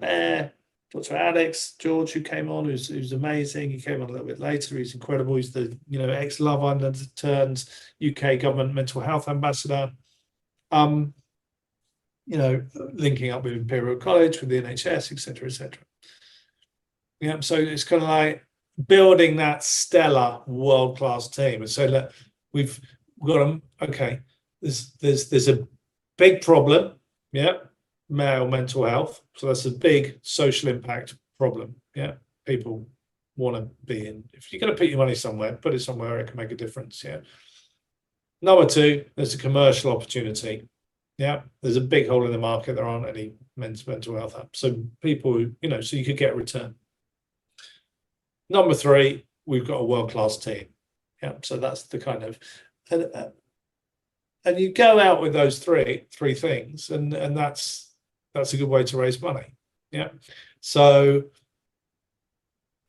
Bear, Dr. Alex, George, who came on, who's amazing. He came on a little bit later. He's incredible. He's the, ex-Love Underturns UK government mental health ambassador. Linking up with Imperial College, with the NHS, etc., etc. So it's kind of like building that stellar world-class team. And so look, we've got there's a big problem, male mental health. So that's a big social impact problem. People want to be in. If you're going to put your money somewhere, put it somewhere it can make a difference. Number two, there's a commercial opportunity. There's a big hole in the market. There aren't any men's mental health apps. So people, so you could get a return. Number three, we've got a world-class team. So that's the kind of, and you go out with those three things, and that's a good way to raise money. Yeah. So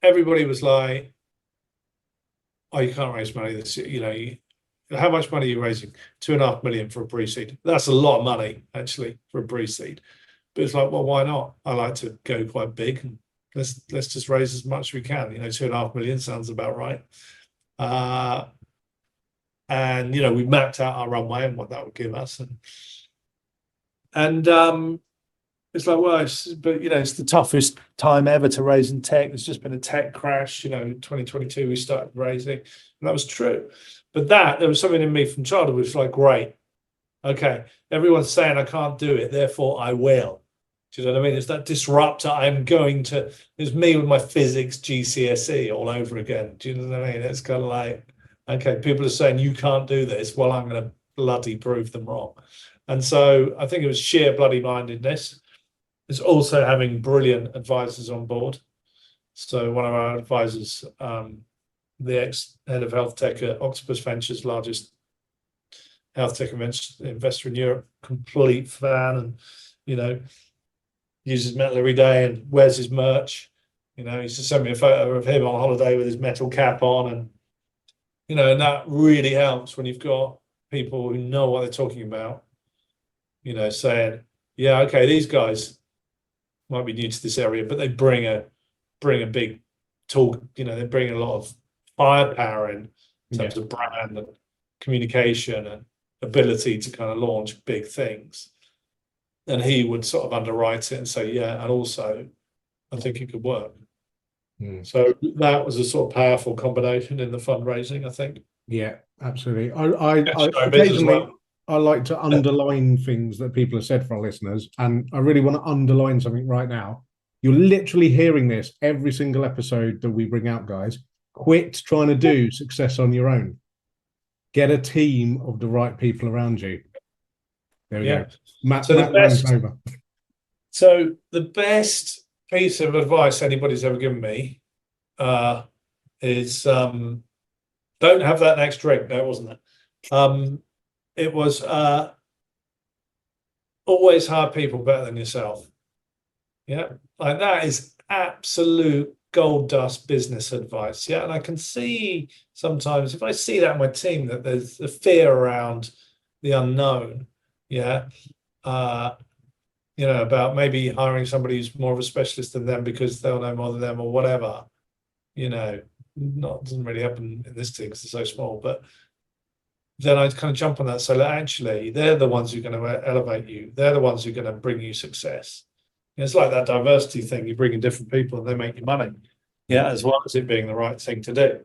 everybody was like, "Oh, you can't raise money this year. You know, how much money are you raising? 2.5 million for a pre-seed. That's a lot of money, actually, for a pre-seed." But it's like, well, why not? I like to go quite big, and let's just raise as much as we can. You know, 2.5 million sounds about right. And you know, we mapped out our runway and what that would give us, and it's like, well, but you know, it's the toughest time ever to raise in tech. There's just been a tech crash. You know, 2022 we started raising, and that was true. But there was something in me from childhood which was like, great, okay, everyone's saying I can't do it, therefore I will. Do you know what I mean? It's that disruptor. It's me with my physics GCSE all over again. Do you know what I mean? It's kind of like, okay, people are saying you can't do this. Well, I'm going to bloody prove them wrong. And so I think it was sheer bloody mindedness. It's also having brilliant advisors on board. So one of our advisors, the ex-head of health tech at Octopus Ventures, largest health tech investor in Europe, complete fan, and you know, uses metal every day and wears his merch. You know, he used to send me a photo of him on holiday with his metal cap on, and you know, and that really helps when you've got people who know what they're talking about. You know, saying, yeah, okay, these guys might be new to this area, but they bring a big talk. You know, they bring a lot of firepower in terms of brand and communication and ability to kind of launch big things. And he would sort of underwrite it and say, yeah, and also I think it could work. So that was a sort of powerful combination in the fundraising, I think. Yeah, absolutely. I occasionally I like to underline things that people have said for our listeners, and I really want to underline something right now. You're literally hearing this every single episode that we bring out, guys. Quit trying to do success on your own. Get a team of the right people around you. There we go. Matt runs over. So the best piece of advice anybody's ever given me is don't have that next drink. No, it wasn't that. It was always hire people better than yourself. Yeah, like that is absolute gold dust business advice. Yeah, and I can see sometimes if I see that in my team that there's a fear around the unknown. Yeah, you know, about maybe hiring somebody who's more of a specialist than them because they'll know more than them or whatever. You know, doesn't really happen in this team because they're so small, but then I kind of jump on that. So actually, they're the ones who are going to elevate you. They're the ones who are going to bring you success. It's like that diversity thing. You bring in different people and they make you money. Yeah, as well as it being the right thing to do.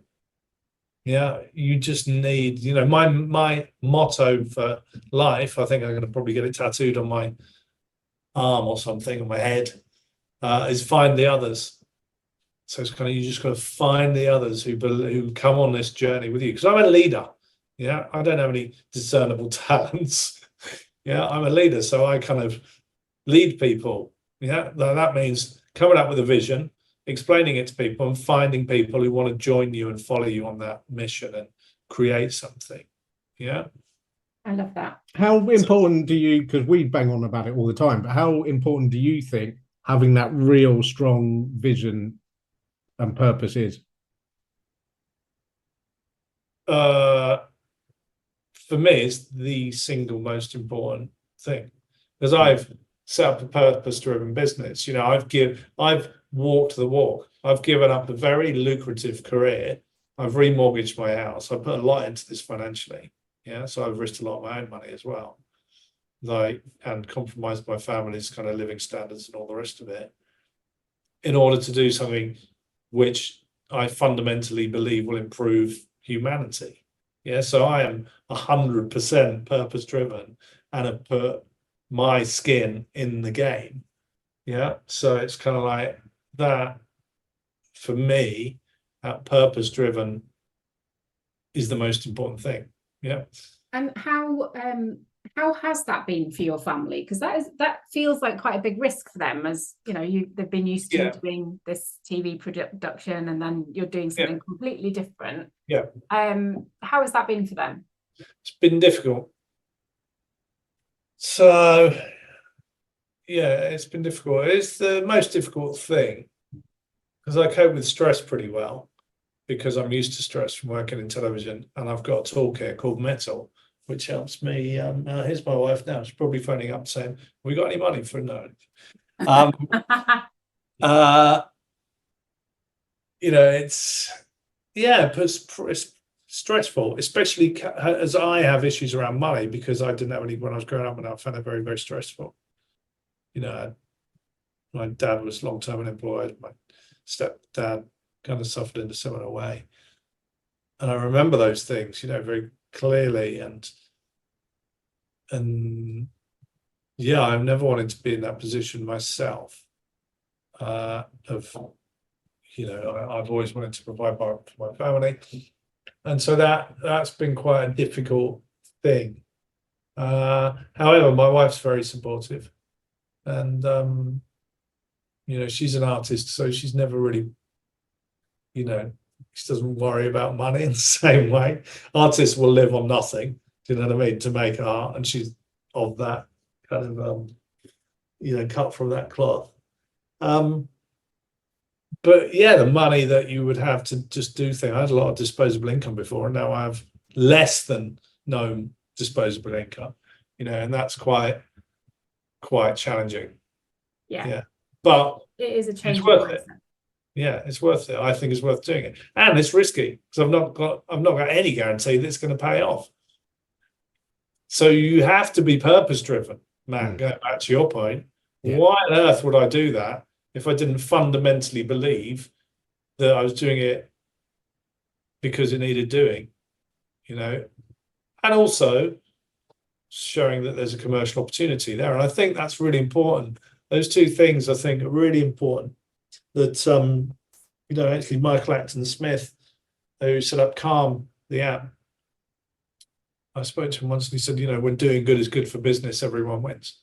Yeah, you just need, you know, my motto for life, I think I'm going to probably get it tattooed on my arm or something, on my head, is find the others. So it's kind of, you just got to find the others who come on this journey with you. Because I'm a leader. Yeah, I don't have any discernible talents. Yeah, I'm a leader, so I kind of lead people. Yeah, that means coming up with a vision, explaining it to people, and finding people who want to join you and follow you on that mission and create something. Yeah, I love that. How important do you, because we bang on about it all the time, but how important do you think having that real strong vision and purpose is? For me, it's the single most important thing, because I've set up a purpose-driven business. You know, I've walked the walk. I've given up a very lucrative career. I've remortgaged my house. I put a lot into this financially. Yeah, so I've risked a lot of my own money as well, and compromised my family's kind of living standards and all the rest of it, in order to do something which I fundamentally believe will improve humanity. Yeah, so I am 100% purpose driven and have put my skin in the game. Yeah, so it's kind of like that. For me, that purpose driven is the most important thing. Yeah. And how has that been for your family? Because that feels like quite a big risk for them, as you know, they've been used to doing this TV production, and then you're doing something completely different. Yeah. How has that been for them? It's been difficult. So, yeah, it's been difficult. It's the most difficult thing because I cope with stress pretty well because I'm used to stress from working in television, and I've got a toolkit called Mettle, which helps me. Here's my wife now. She's probably phoning up saying, "We got any money for no?" It's stressful, especially as I have issues around money because I didn't have any when I was growing up, and I found it very, very stressful. My dad was long-term unemployed. My stepdad kind of suffered in a similar way, and I remember those things, very clearly. And yeah, I've never wanted to be in that position myself. I've always wanted to provide for my family, and so that's been quite a difficult thing. However, my wife's very supportive, and she's an artist, so she's never really, she doesn't worry about money in the same way. Artists will live on nothing, do you know what I mean, to make art, and she's of that kind of cut from that cloth. But yeah, the money that you would have to just do things. I had a lot of disposable income before, and now I have less than no disposable income, and that's quite challenging. Yeah. But it is a change. It's worth it. Yeah, it's worth it. I think it's worth doing it, and it's risky because I've not got any guarantee that it's going to pay off. So you have to be purpose driven, Matt. Going back to your point, why on earth would I do that if I didn't fundamentally believe that I was doing it because it needed doing, and also showing that there's a commercial opportunity there. And I think that's really important. Those two things, I think, are really important. That actually Michael Acton Smith, who set up Calm, the app, I spoke to him once and he said, when doing good is good for business, everyone wins.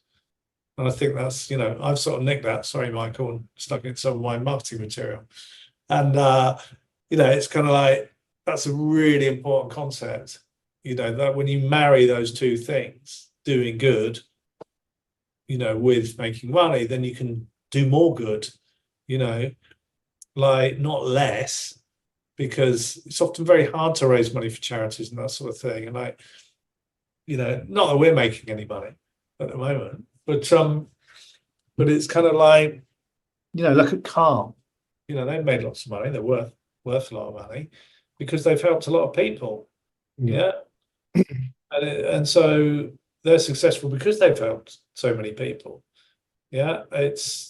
And I think that's, I've sort of nicked that, sorry, Michael, and stuck it in some of my marketing material. And, it's kind of like, that's a really important concept, that when you marry those two things, doing good, with making money, then you can do more good, like not less, because it's often very hard to raise money for charities and that sort of thing. And not that we're making any money at the moment, but it's kind of like, look at Calm. They've made lots of money. They're worth a lot of money because they've helped a lot of people. Yeah. And so they're successful because they've helped so many people. Yeah. It's,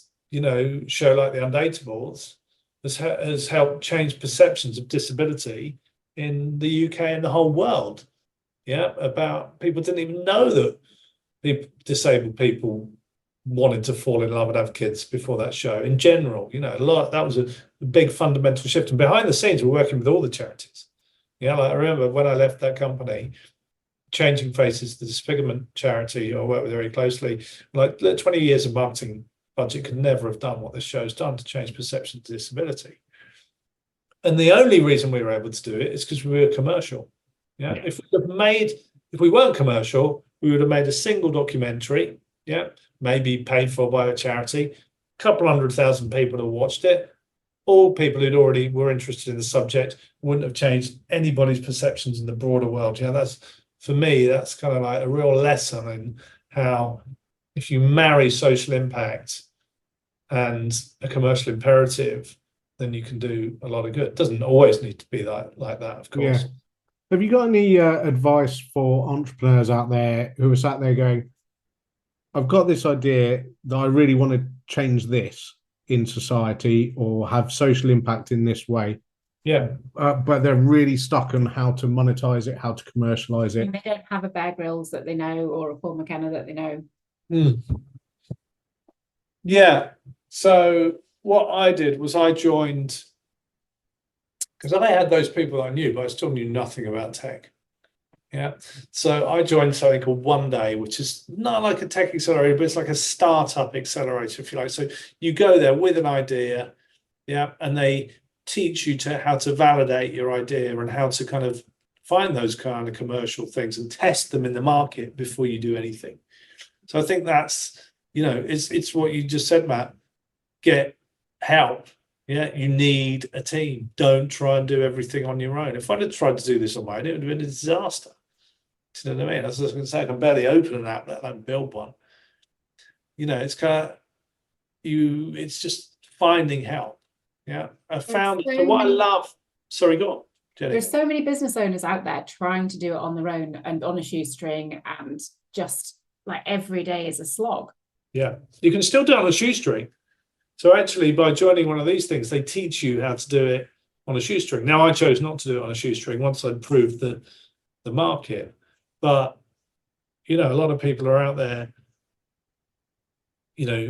show like the Undateables has helped change perceptions of disability in the UK and the whole world. Yeah. About people didn't even know that the disabled people wanted to fall in love and have kids before that show. In general, that was a big fundamental shift. And behind the scenes, we're working with all the charities. Yeah, like I remember when I left that company, Changing Faces, the disfigurement charity, I worked with very closely. Like 20 years of marketing budget could never have done what this show's done to change perception of disability. And the only reason we were able to do it is because we were commercial. Yeah. If we weren't commercial, we would have made a single documentary. Yeah. Maybe paid for by a charity. A couple 100,000 people have watched it. All people who'd already were interested in the subject, wouldn't have changed anybody's perceptions in the broader world. That's, for me, that's kind of like a real lesson in how if you marry social impact and a commercial imperative, then you can do a lot of good. It doesn't always need to be like that, of course. Yeah. Have you got any advice for entrepreneurs out there who are sat there going, I've got this idea that I really want to change this in society or have social impact in this way. Yeah. But they're really stuck on how to monetize it, how to commercialize it. And they don't have a Bear Grylls that they know or a Paul McKenna that they know. Yeah. So what I did was I joined, because I had those people that I knew, but I still knew nothing about tech. Yeah. So I joined something called One Day, which is not like a tech accelerator, but it's like a startup accelerator, if you like. So you go there with an idea, yeah, and they teach you how to validate your idea and how to kind of find those kind of commercial things and test them in the market before you do anything. So I think that's, it's what you just said, Matt. Get help. Yeah, you need a team. Don't try and do everything on your own. If I'd have tried to do this on my own, it would have been a disaster. Do you know what I mean? As I was going to say, I can barely open an app, let alone build one. It's kind of it's just finding help. Yeah, I found. So what I love. Sorry, go on, Jenny. There's so many business owners out there trying to do it on their own and on a shoestring, and just like every day is a slog. Yeah, you can still do it on a shoestring. So actually, by joining one of these things, they teach you how to do it on a shoestring. Now, I chose not to do it on a shoestring once I'd proved the market. But, a lot of people are out there,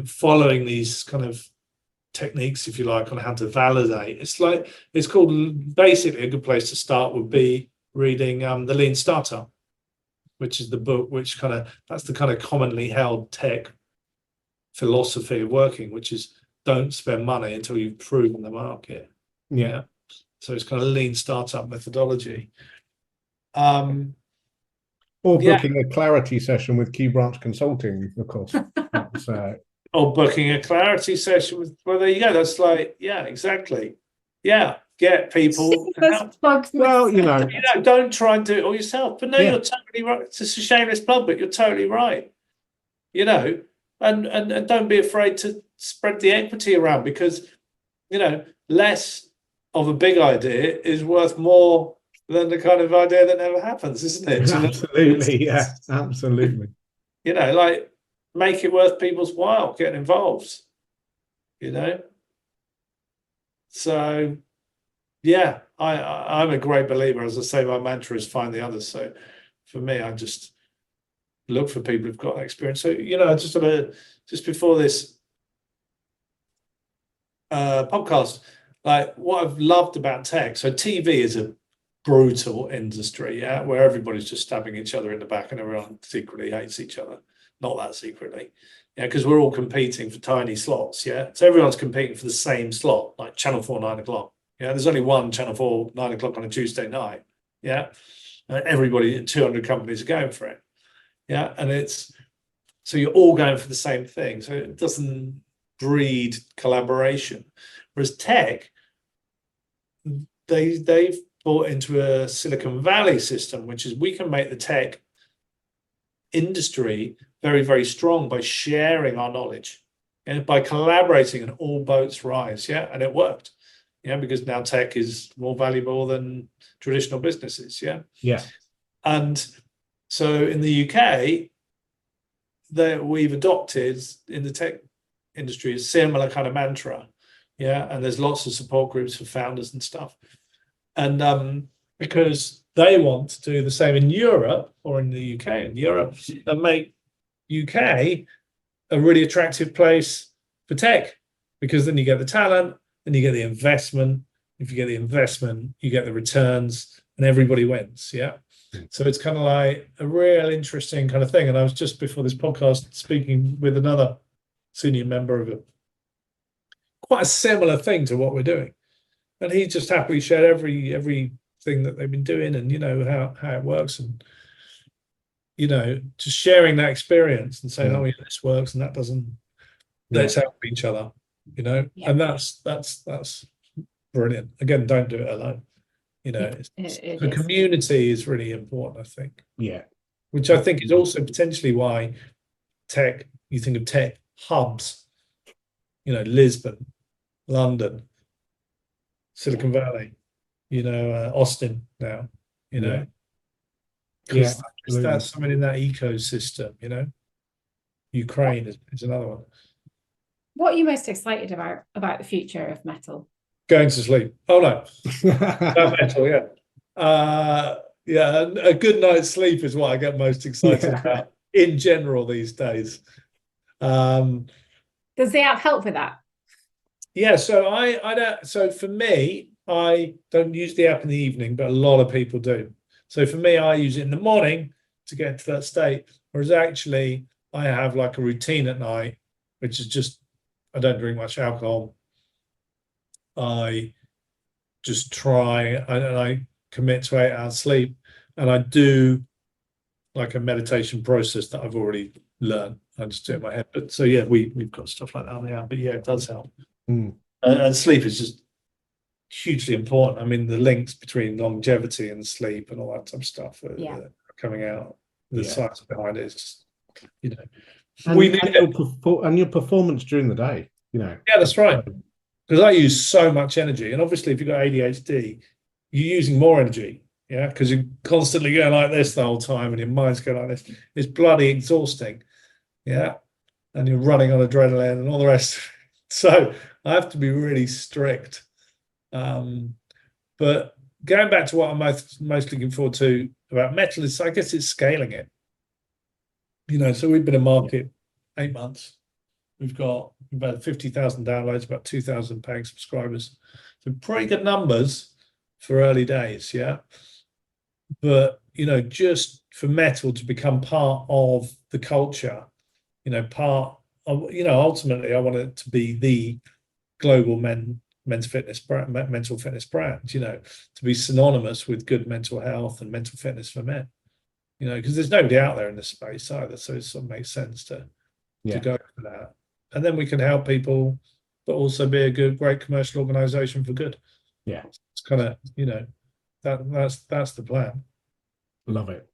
following these kind of techniques, if you like, on how to validate. It's called, basically, a good place to start would be reading The Lean Startup, which is the book which that's the kind of commonly held tech philosophy of working, which is don't spend money until you've proven the market. Yeah. So it's kind of lean startup methodology. Or booking a clarity session with Key Branch Consulting, of course. Or booking a clarity session with, well, there you go. That's exactly. Yeah. Get people. Well, don't try and do it all yourself. But no, you're totally right. It's just a shameless plug, but you're totally right. And don't be afraid to spread the equity around, because, less of a big idea is worth more than the kind of idea that never happens, isn't it? Absolutely, yeah, absolutely. Make it worth people's while getting involved, So, yeah, I'm a great believer. As I say, my mantra is find the others. So for me, I just look for people who've got experience. So, just before this podcast, what I've loved about tech, so TV is a brutal industry, where everybody's just stabbing each other in the back and everyone secretly hates each other. Not that secretly, because we're all competing for tiny slots, so everyone's competing for the same slot, like Channel 4 9 o'clock. There's only one Channel 4 9 o'clock on a Tuesday night. Everybody, 200 companies are going for it. And so you're all going for the same thing, so it doesn't breed collaboration. Whereas tech, they've bought into a Silicon Valley system, which is we can make the tech industry very, very strong by sharing our knowledge and by collaborating, and all boats rise. And it worked. Because now tech is more valuable than traditional businesses. And so in the UK, that we've adopted in the tech industry a similar kind of mantra. And there's lots of support groups for founders and stuff. And because they want to do the same in Europe, or in the UK and Europe, and make UK a really attractive place for tech, because then you get the talent, then you get the investment. If you get the investment, you get the returns, and everybody wins. So it's kind of like a real interesting kind of thing. And I was just before this podcast speaking with another senior member of quite a similar thing to what we're doing, and he just happily shared everything that they've been doing, and how it works, and just sharing that experience and saying, oh yeah, this works and that doesn't. Let's help each other, and that's brilliant. Again, don't do it alone. The community is really important, I think. Which I think is also potentially why you think of tech hubs, Lisbon, London, Silicon Valley, Austin now, because that's something in that ecosystem, Ukraine is another one. What are you most excited about the future of Mettle? Going to sleep. Oh no, Mettle, a good night's sleep is what I get most excited about in general these days. Does the app help with that? Yeah, so I don't. So for me, I don't use the app in the evening, but a lot of people do. So for me, I use it in the morning to get to that state. Whereas actually, I have like a routine at night, which is just I don't drink much alcohol. I just try and I commit to 8 hours sleep, and I do like a meditation process that I've already learned. I just do it in my head. But so yeah, we've got stuff like that on the app. But yeah, it does help. And sleep is just hugely important. I mean, the links between longevity and sleep and all that type of stuff are coming out. The science behind it is just, and your performance during the day, Yeah, that's right. Because I use so much energy, and obviously, if you've got ADHD, you're using more energy. Yeah, because you're constantly going like this the whole time, and your mind's going like this. It's bloody exhausting. Yeah, and you're running on adrenaline and all the rest. So I have to be really strict. But going back to what I'm most looking forward to about Mettle is, I guess, it's scaling it. So we've been in market 8 months. We've got about 50,000 downloads, about 2,000 paying subscribers. So pretty good numbers for early days, yeah. But just for Mettle to become part of the culture, part of, ultimately, I want it to be the global mental fitness brand, to be synonymous with good mental health and mental fitness for men. Because there's nobody out there in this space either, so it sort of makes sense to go for that. And then we can help people, but also be a great commercial organization for good. Yeah, it's kind of that's the plan. I love it.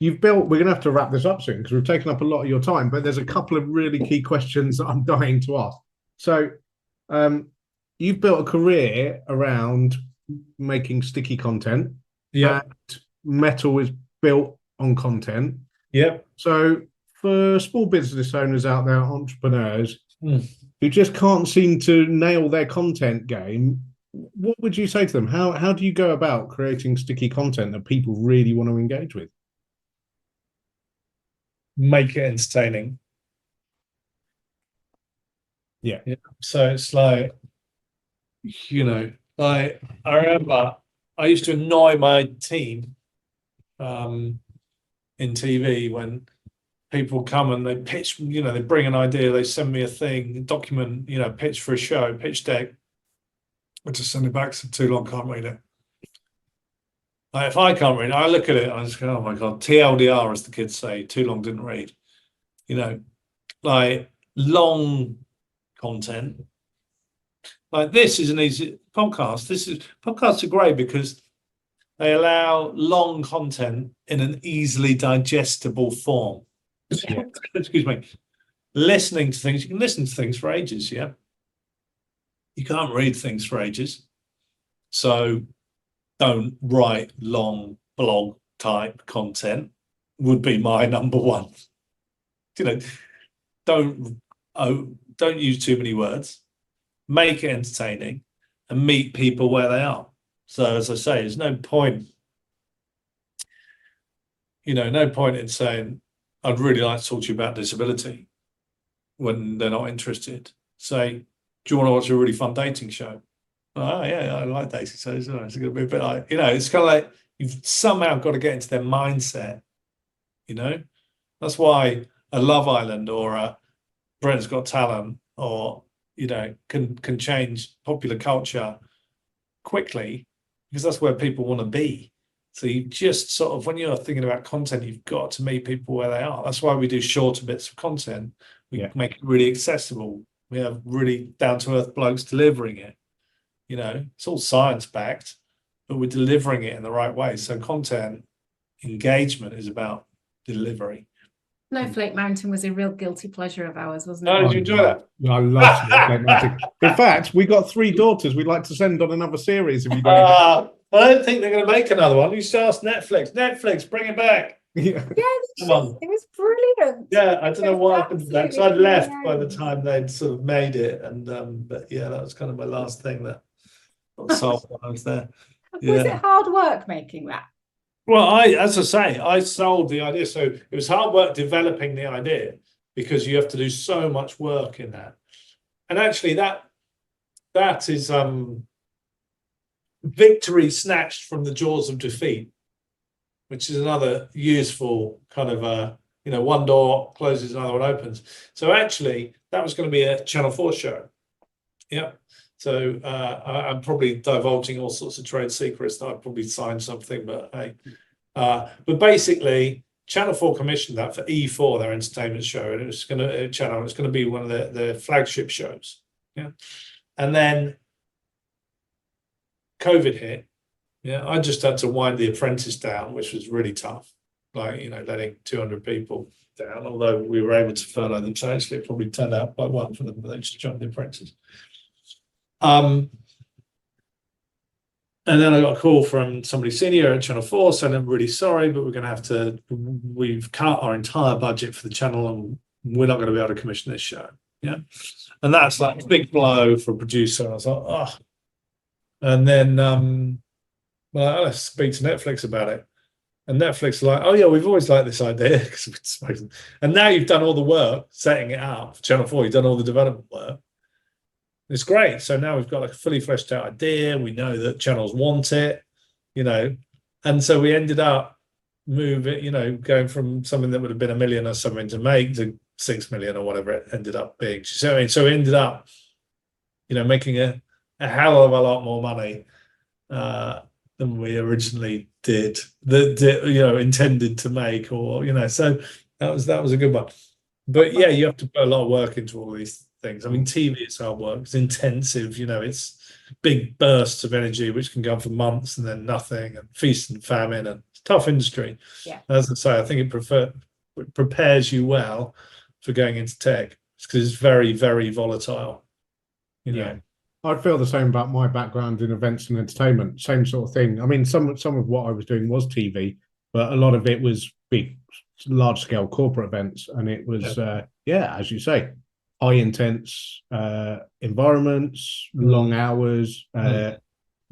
You've built. We're gonna have to wrap this up soon because we've taken up a lot of your time. But there's a couple of really key questions that I'm dying to ask. So, you've built a career around making sticky content. Yeah, and Mettle is built on content. Yeah. So for small business owners out there, entrepreneurs who just can't seem to nail their content game, what would you say to them? How do you go about creating sticky content that people really want to engage with? Make it entertaining. Yeah. So it's like, I remember I used to annoy my team in TV when people come and they pitch, they bring an idea, they send me a thing, document, pitch for a show, pitch deck. I just send it back, so too long, can't read it. Like, if I can't read it, I look at it and I just go, oh my God, TLDR, as the kids say, too long, didn't read. Like long content. Like this is an easy podcast. Podcasts are great because they allow long content in an easily digestible form. Yeah. Excuse me. Listening to things, you can listen to things for ages, yeah. You can't read things for ages. So don't write long blog type content would be my number one. Don't use too many words. Make it entertaining and meet people where they are. So as I say, there's no point, no point in saying, I'd really like to talk to you about disability when they're not interested. Say, do you want to watch a really fun dating show? Oh, yeah, I like dating shows. It's going to be a bit like, it's kind of like you've somehow got to get into their mindset, That's why a Love Island or a Britain's Got Talent or, can change popular culture quickly because that's where people want to be. So you just sort of, when you're thinking about content, you've got to meet people where they are. That's why we do shorter bits of content. We make it really accessible. We have really down-to-earth blokes delivering it. It's all science-backed, but we're delivering it in the right way. So content engagement is about delivery. Snowflake Mountain was a real guilty pleasure of ours, wasn't it? No, did you enjoy that? I love Snowflake Mountain. In fact, we got 3 daughters we'd like to send on another series if you don't. I don't think they're going to make another one. You should ask Netflix. Netflix, bring it back. Yeah, it was brilliant. Yeah, I don't know what happened to that because I'd left by the time they'd sort of made it, and but yeah, that was kind of my last thing that got solved when I was there. Was it hard work making that? Well, as I say, I sold the idea, so it was hard work developing the idea because you have to do so much work in that, and actually that is victory snatched from the jaws of defeat, which is another useful kind of one door closes, another one opens. So actually, that was going to be a Channel 4 show. Yeah. So I'm probably divulging all sorts of trade secrets that I've probably signed something, but hey. But basically, Channel 4 commissioned that for E4, their entertainment show, and it was going to be one of the flagship shows. Yeah, and then COVID hit. Yeah, I just had to wind the Apprentice down, which was really tough. Like, you know, letting 200 people down, although we were able to furlough them. So actually it probably turned out quite well for them, but they just joined the Apprentice. And then I got a call from somebody senior at Channel 4 saying, I'm really sorry, but we've cut our entire budget for the channel and we're not going to be able to commission this show. Yeah. And that's like a big blow for a producer. And I was like, oh. And then, well, let's speak to Netflix about it. And Netflix are like, oh yeah, we've always liked this idea. And now you've done all the work setting it up for Channel 4, you've done all the development work. It's great. So now we've got like a fully fleshed out idea. We know that channels want it, you know. And so we ended up going from something that would have been $1 million or something to make to 6 million or whatever it ended up being. So we ended up, you know, making a hell of a lot more money than we originally intended to make, or, you know, so that was a good one. But yeah, you have to put a lot of work into all these things. I mean, TV is hard work. It's intensive, you know, it's big bursts of energy which can go on for months and then nothing, and feast and famine, and it's a tough industry. Yeah. As I say, I think it prepares you well for going into tech, because it's very, very volatile. You know. Yeah. I feel the same about my background in events and entertainment. Same sort of thing. I mean, some of what I was doing was TV, but a lot of it was big, large-scale corporate events, and it was, as you say, high intense environments, long hours,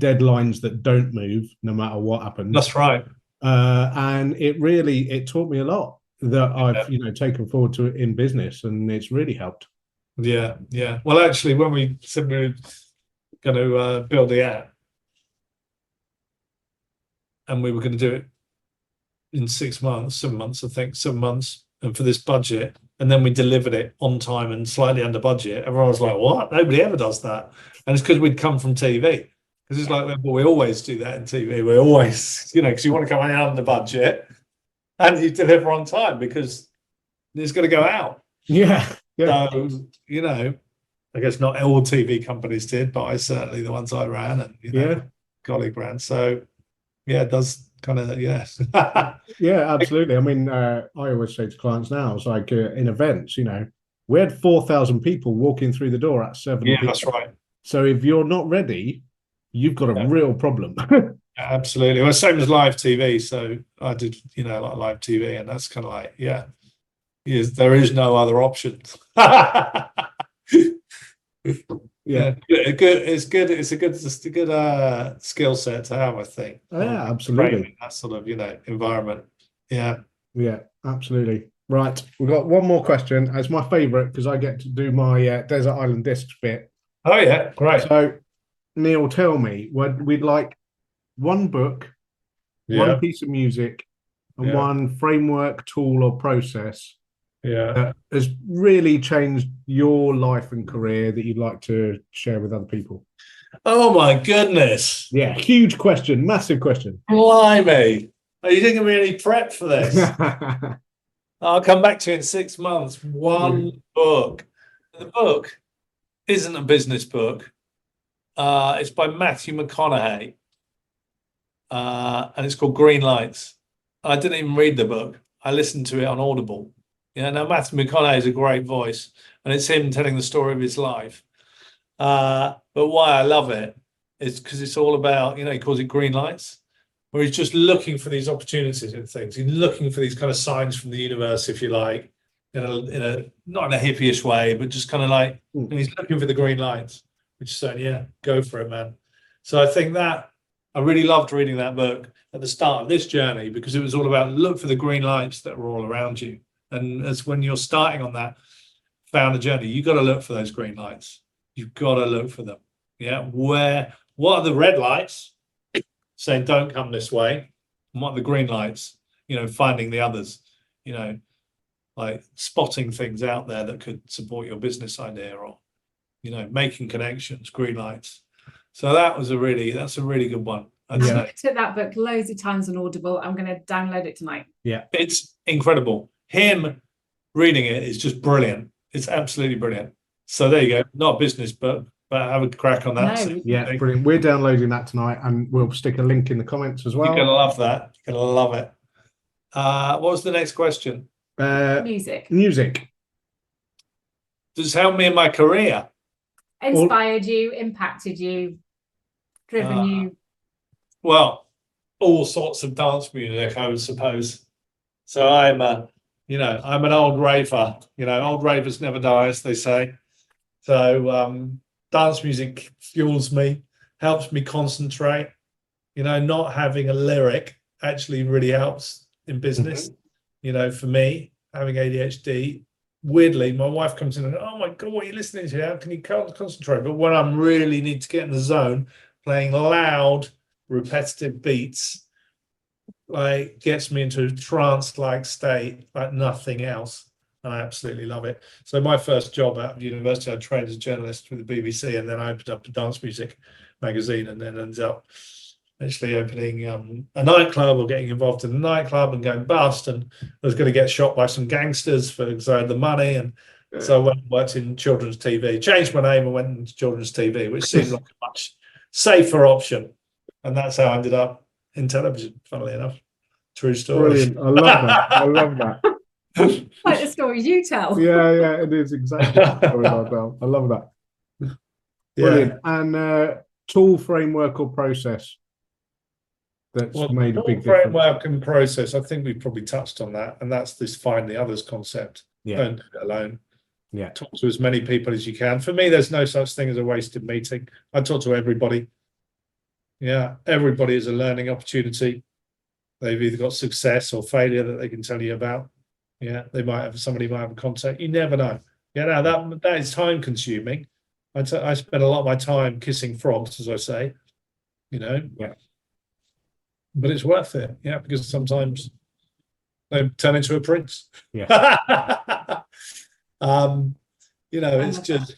deadlines that don't move no matter what happens. That's right. And it taught me a lot that I've taken forward to in business, and it's really helped. Yeah. Well, actually, when we said we were going to build the app, and we were going to do it in 7 months, and for this budget, and then we delivered it on time and slightly under budget, everyone was like, what? Nobody ever does that. And it's because we'd come from TV. Because it's like, well, we always do that in TV. We always, because you want to come in under budget and you deliver on time because it's going to go out. Yeah. So, I guess not all TV companies did, but the ones I ran and, colleague ran. So, yeah, it does kind of, yes. Yeah, absolutely. I mean, I always say to clients now, it's like in events, we had 4,000 people walking through the door at 7 Yeah, people. that's right. So if you're not ready, you've got a real problem. Absolutely. Well, same as live TV. So I did, a lot of live TV, and that's kind of like, there is no other option. Yeah, it's good. It's a good skill set to have, I think. Yeah, absolutely. That sort of environment. Yeah, absolutely. Right, we've got one more question. It's my favourite because I get to do my Desert Island Discs bit. Oh yeah, great. So, Neil, tell me, we'd like one book, one piece of music, and one framework, tool, or process that has really changed your life and career that you'd like to share with other people. Oh my goodness. Yeah, huge question, massive question. Blimey. Are you thinking of any prep for this? I'll come back to you in 6 months. One book. The book isn't a business book. It's by Matthew McConaughey. And it's called Green Lights. I didn't even read the book. I listened to it on Audible. Now Matthew McConaughey is a great voice, and it's him telling the story of his life. But why I love it is because it's all about, he calls it green lights, where he's just looking for these opportunities and things. He's looking for these kind of signs from the universe, if you like, in a not in a hippie-ish way, but just kind of like, and he's looking for the green lights, which is saying, go for it, man. So I think that I really loved reading that book at the start of this journey, because it was all about look for the green lights that are all around you. And as when you're starting on that founder journey, you've got to look for those green lights. You've got to look for them. Yeah. What are the red lights saying don't come this way? And what are the green lights? Finding the others, like spotting things out there that could support your business idea, or, making connections, green lights. So that's a really good one. I took that book loads of times on Audible. I'm going to download it tonight. Yeah, it's incredible. Him reading it is just brilliant. It's absolutely brilliant. So there you go. Not a business book, but have a crack on that. No. Yeah, brilliant. We're downloading that tonight, and we'll stick a link in the comments as well. You're gonna love that. You're gonna love it. What was the next question? Music. Music. Does it help me in my career? Inspired you, impacted you, driven you? Well, all sorts of dance music, I would suppose. So I'm an old raver. Old ravers never die, as they say. So dance music fuels me, helps me concentrate. Not having a lyric actually really helps in business. For me, having ADHD, weirdly, my wife comes in and, oh my God, what are you listening to? How can you concentrate? But when I really need to get in the zone, playing loud, repetitive beats, gets me into a trance-like state like nothing else. And I absolutely love it. So my first job out of university, I trained as a journalist with the BBC, and then I opened up a dance music magazine, and then ended up actually opening a nightclub, or getting involved in a nightclub and going bust, and I was going to get shot by some gangsters because I had the money. And so I went and worked in children's TV, changed my name and went into children's TV, which seemed like a much safer option. And that's how I ended up in television, funnily enough. True story. Brilliant. I love that. I love that. Like the stories you tell. Yeah, it is exactly the story I tell. I love that. Brilliant. And tool, framework, or process that's made a big difference. Framework and process, I think we've probably touched on that, and that's this find the others concept. Don't do it alone. Talk to as many people as you can. For me, there's no such thing as a wasted meeting. I talk to everybody. Everybody is a learning opportunity. They've either got success or failure that they can tell you about. Somebody might have a contact. You never know. That is time consuming. I spend a lot of my time kissing frogs, as I say. But it's worth it. Because sometimes they turn into a prince. It's just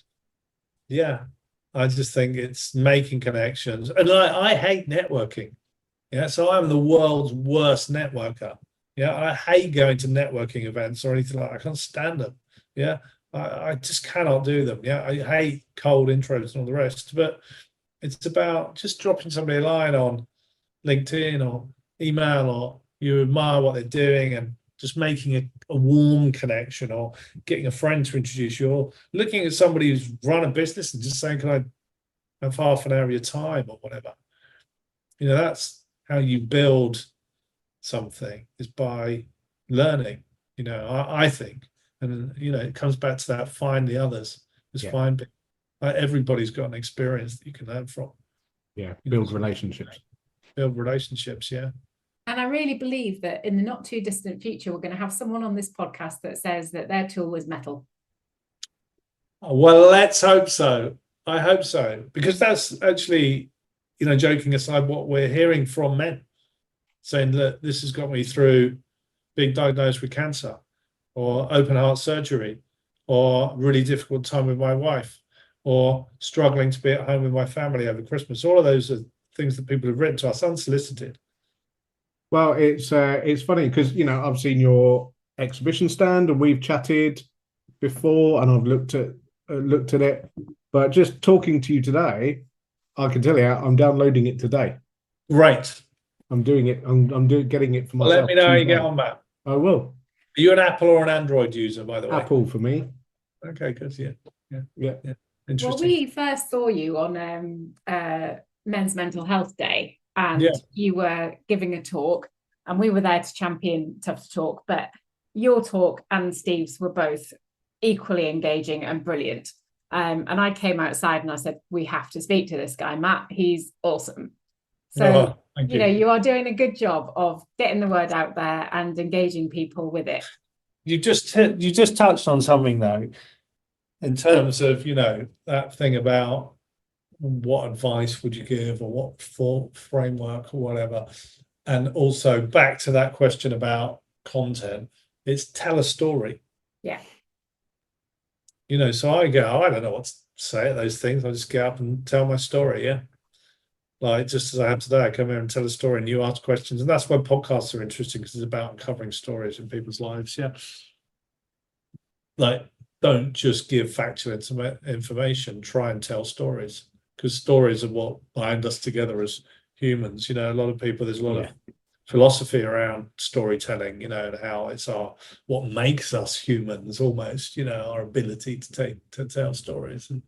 I just think it's making connections, and I hate networking. So I'm the world's worst networker. I hate going to networking events or anything like that. I can't stand them. I just cannot do them. I hate cold intros and all the rest. But it's about just dropping somebody a line on LinkedIn or email, or you admire what they're doing, and just making a warm connection, or getting a friend to introduce you, or looking at somebody who's run a business and just saying, can I have half an hour of your time or whatever. That's how you build something, is by learning, I think. And it comes back to that find the others. Just find people. Everybody's got an experience that you can learn from. Build relationships. And I really believe that in the not too distant future, we're going to have someone on this podcast that says that their tool is metal. Well, let's hope so. I hope so, because that's actually, joking aside, what we're hearing from men, saying that this has got me through being diagnosed with cancer, or open heart surgery, or really difficult time with my wife, or struggling to be at home with my family over Christmas. All of those are things that people have written to us unsolicited. Well, it's funny because I've seen your exhibition stand, and we've chatted before, and I've looked at it. But just talking to you today, I can tell you I'm downloading it today. Right. I'm doing it. I'm getting it for myself. Let me know how you get on, Matt. I will. Are you an Apple or an Android user, by the way? Apple for me. Okay, good. Yeah. Interesting. Well, we first saw you on Men's Mental Health Day, and you were giving a talk, and we were there to champion Tough to Talk, but your talk and Steve's were both equally engaging and brilliant. And I came outside and I said, we have to speak to this guy, Matt. He's awesome. So, you are doing a good job of getting the word out there and engaging people with it. You just touched on something, though, in terms of, that thing about what advice would you give, or what framework or whatever. And also back to that question about content, it's tell a story. So I don't know what to say at those things. I just get up and tell my story. Like just as I have today, I come here and tell a story and you ask questions. And that's why podcasts are interesting, because it's about uncovering stories in people's lives. Yeah. Like, don't just give factual information, try and tell stories, because stories are what bind us together as humans. You know, a lot of people, there's a lot of philosophy around storytelling, you know, and how it's what makes us humans almost, you know, our ability to tell stories. And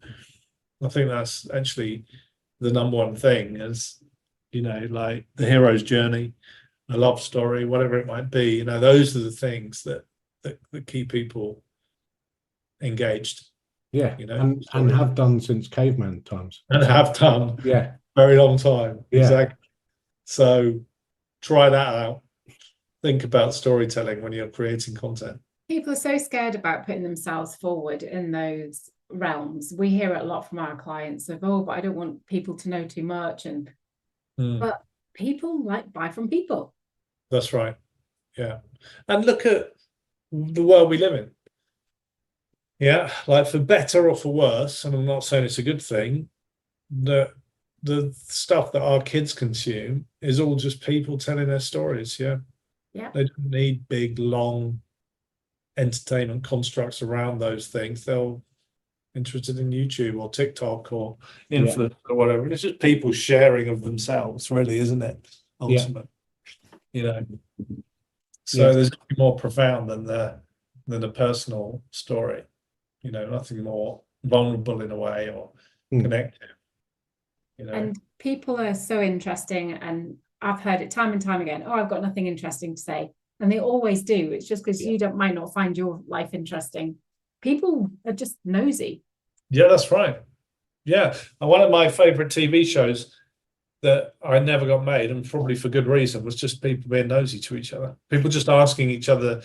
I think that's actually the number one thing is, you know, like the hero's journey, a love story, whatever it might be, you know, those are the things that keep people engaged. Yeah, you know, and have done since caveman times. And have done. Yeah. Very long time. Yeah. Exactly. So try that out. Think about storytelling when you're creating content. People are so scared about putting themselves forward in those realms. We hear it a lot from our clients of, oh, but I don't want people to know too much. And but people buy from people. That's right. Yeah. And look at the world we live in. Yeah, like for better or for worse, and I'm not saying it's a good thing, the stuff that our kids consume is all just people telling their stories. Yeah. Yeah. They don't need big, long entertainment constructs around those things. They're interested in YouTube or TikTok or influence or whatever. It's just people sharing of themselves, really, isn't it? Ultimately. You know. So there's nothing more profound than the personal story. You know, nothing more vulnerable in a way or connected. You know. And people are so interesting, and I've heard it time and time again. Oh, I've got nothing interesting to say, and they always do. It's just because you might not find your life interesting. People are just nosy. Yeah, that's right. Yeah, and one of my favorite TV shows that I never got made, and probably for good reason, was just people being nosy to each other. People just asking each other,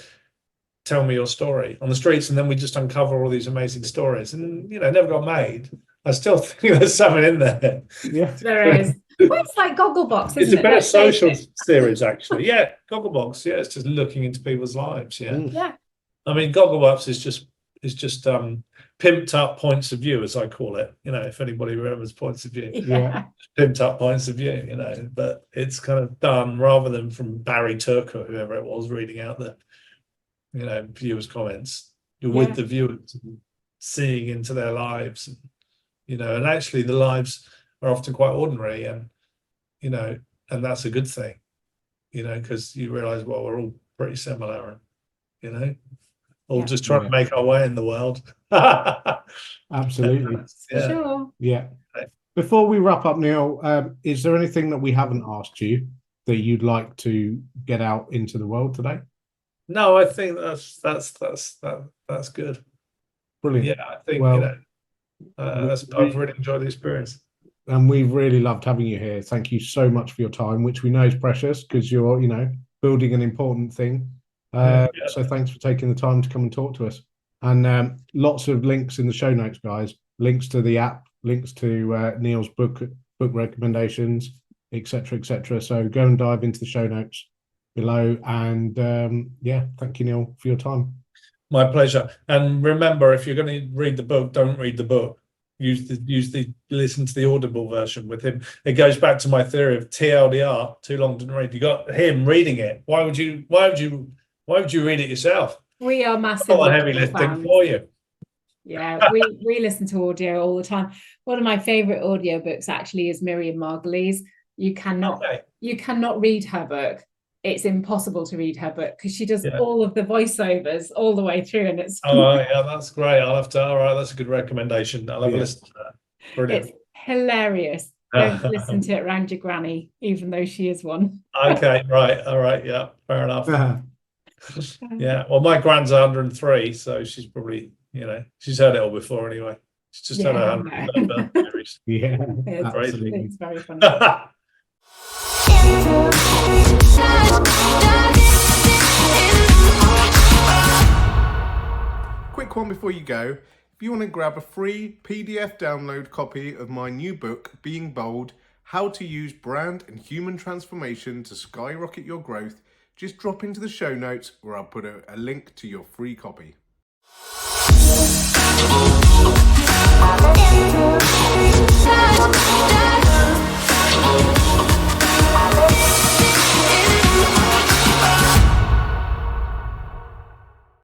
tell me your story on the streets, and then we just uncover all these amazing stories. And you know, never got made. I still think there's something in there. Yeah, there is. Well, it's like Gogglebox, isn't it? It's a better social series, actually. Yeah, Gogglebox. Yeah, it's just looking into people's lives. Yeah. Yeah. I mean, Gogglebox is just pimped up points of view, as I call it. You know, if anybody remembers points of view. Yeah. Pimped up points of view. You know, but it's kind of done rather than from Barry Turk or whoever it was reading out the, you know, viewers' comments. You're with the viewers, seeing into their lives, and, you know, and actually the lives are often quite ordinary, and you know, and that's a good thing, you know, because you realize, well, we're all pretty similar, and you know, all just trying to make our way in the world. Absolutely. Sure. Yeah. Before we wrap up, Neil, is there anything that we haven't asked you that you'd like to get out into the world today? No, I think that's good. Brilliant. Yeah, I think, you know, I've really enjoyed the experience. And we've really loved having you here. Thank you so much for your time, which we know is precious because you're, you know, building an important thing. So thanks for taking the time to come and talk to us. And lots of links in the show notes, guys. Links to the app, links to Neil's book recommendations, etc., etc. So go and dive into the show notes below. And thank you, Neil, for your time. My pleasure. And remember, if you're going to read the book, don't read the book. Listen to the Audible version with him. It goes back to my theory of TLDR, too long didn't read. You got him reading it. Why would you read it yourself? We are massive. All the heavy lifting for you. Yeah, we listen to audio all the time. One of my favorite audiobooks actually is Miriam Margolyes. You cannot read her book. It's impossible to read her book because she does all of the voiceovers all the way through, and it's that's great. I'll have to. All right, that's a good recommendation. I'll have a listen to that. Brilliant. It's hilarious. Don't listen to it around your granny, even though she is one. Okay, right, all right, yeah, fair enough. Yeah, well, my grand's 103, so she's probably, you know, she's heard it all before anyway. She's just had her 100th birthday. Yeah, it's very funny. Quick one before you go. If you want to grab a free PDF download copy of my new book, Being Bold, How to Use Brand and Human Transformation to Skyrocket Your Growth, just drop into the show notes where I'll put a link to your free copy. Thank you.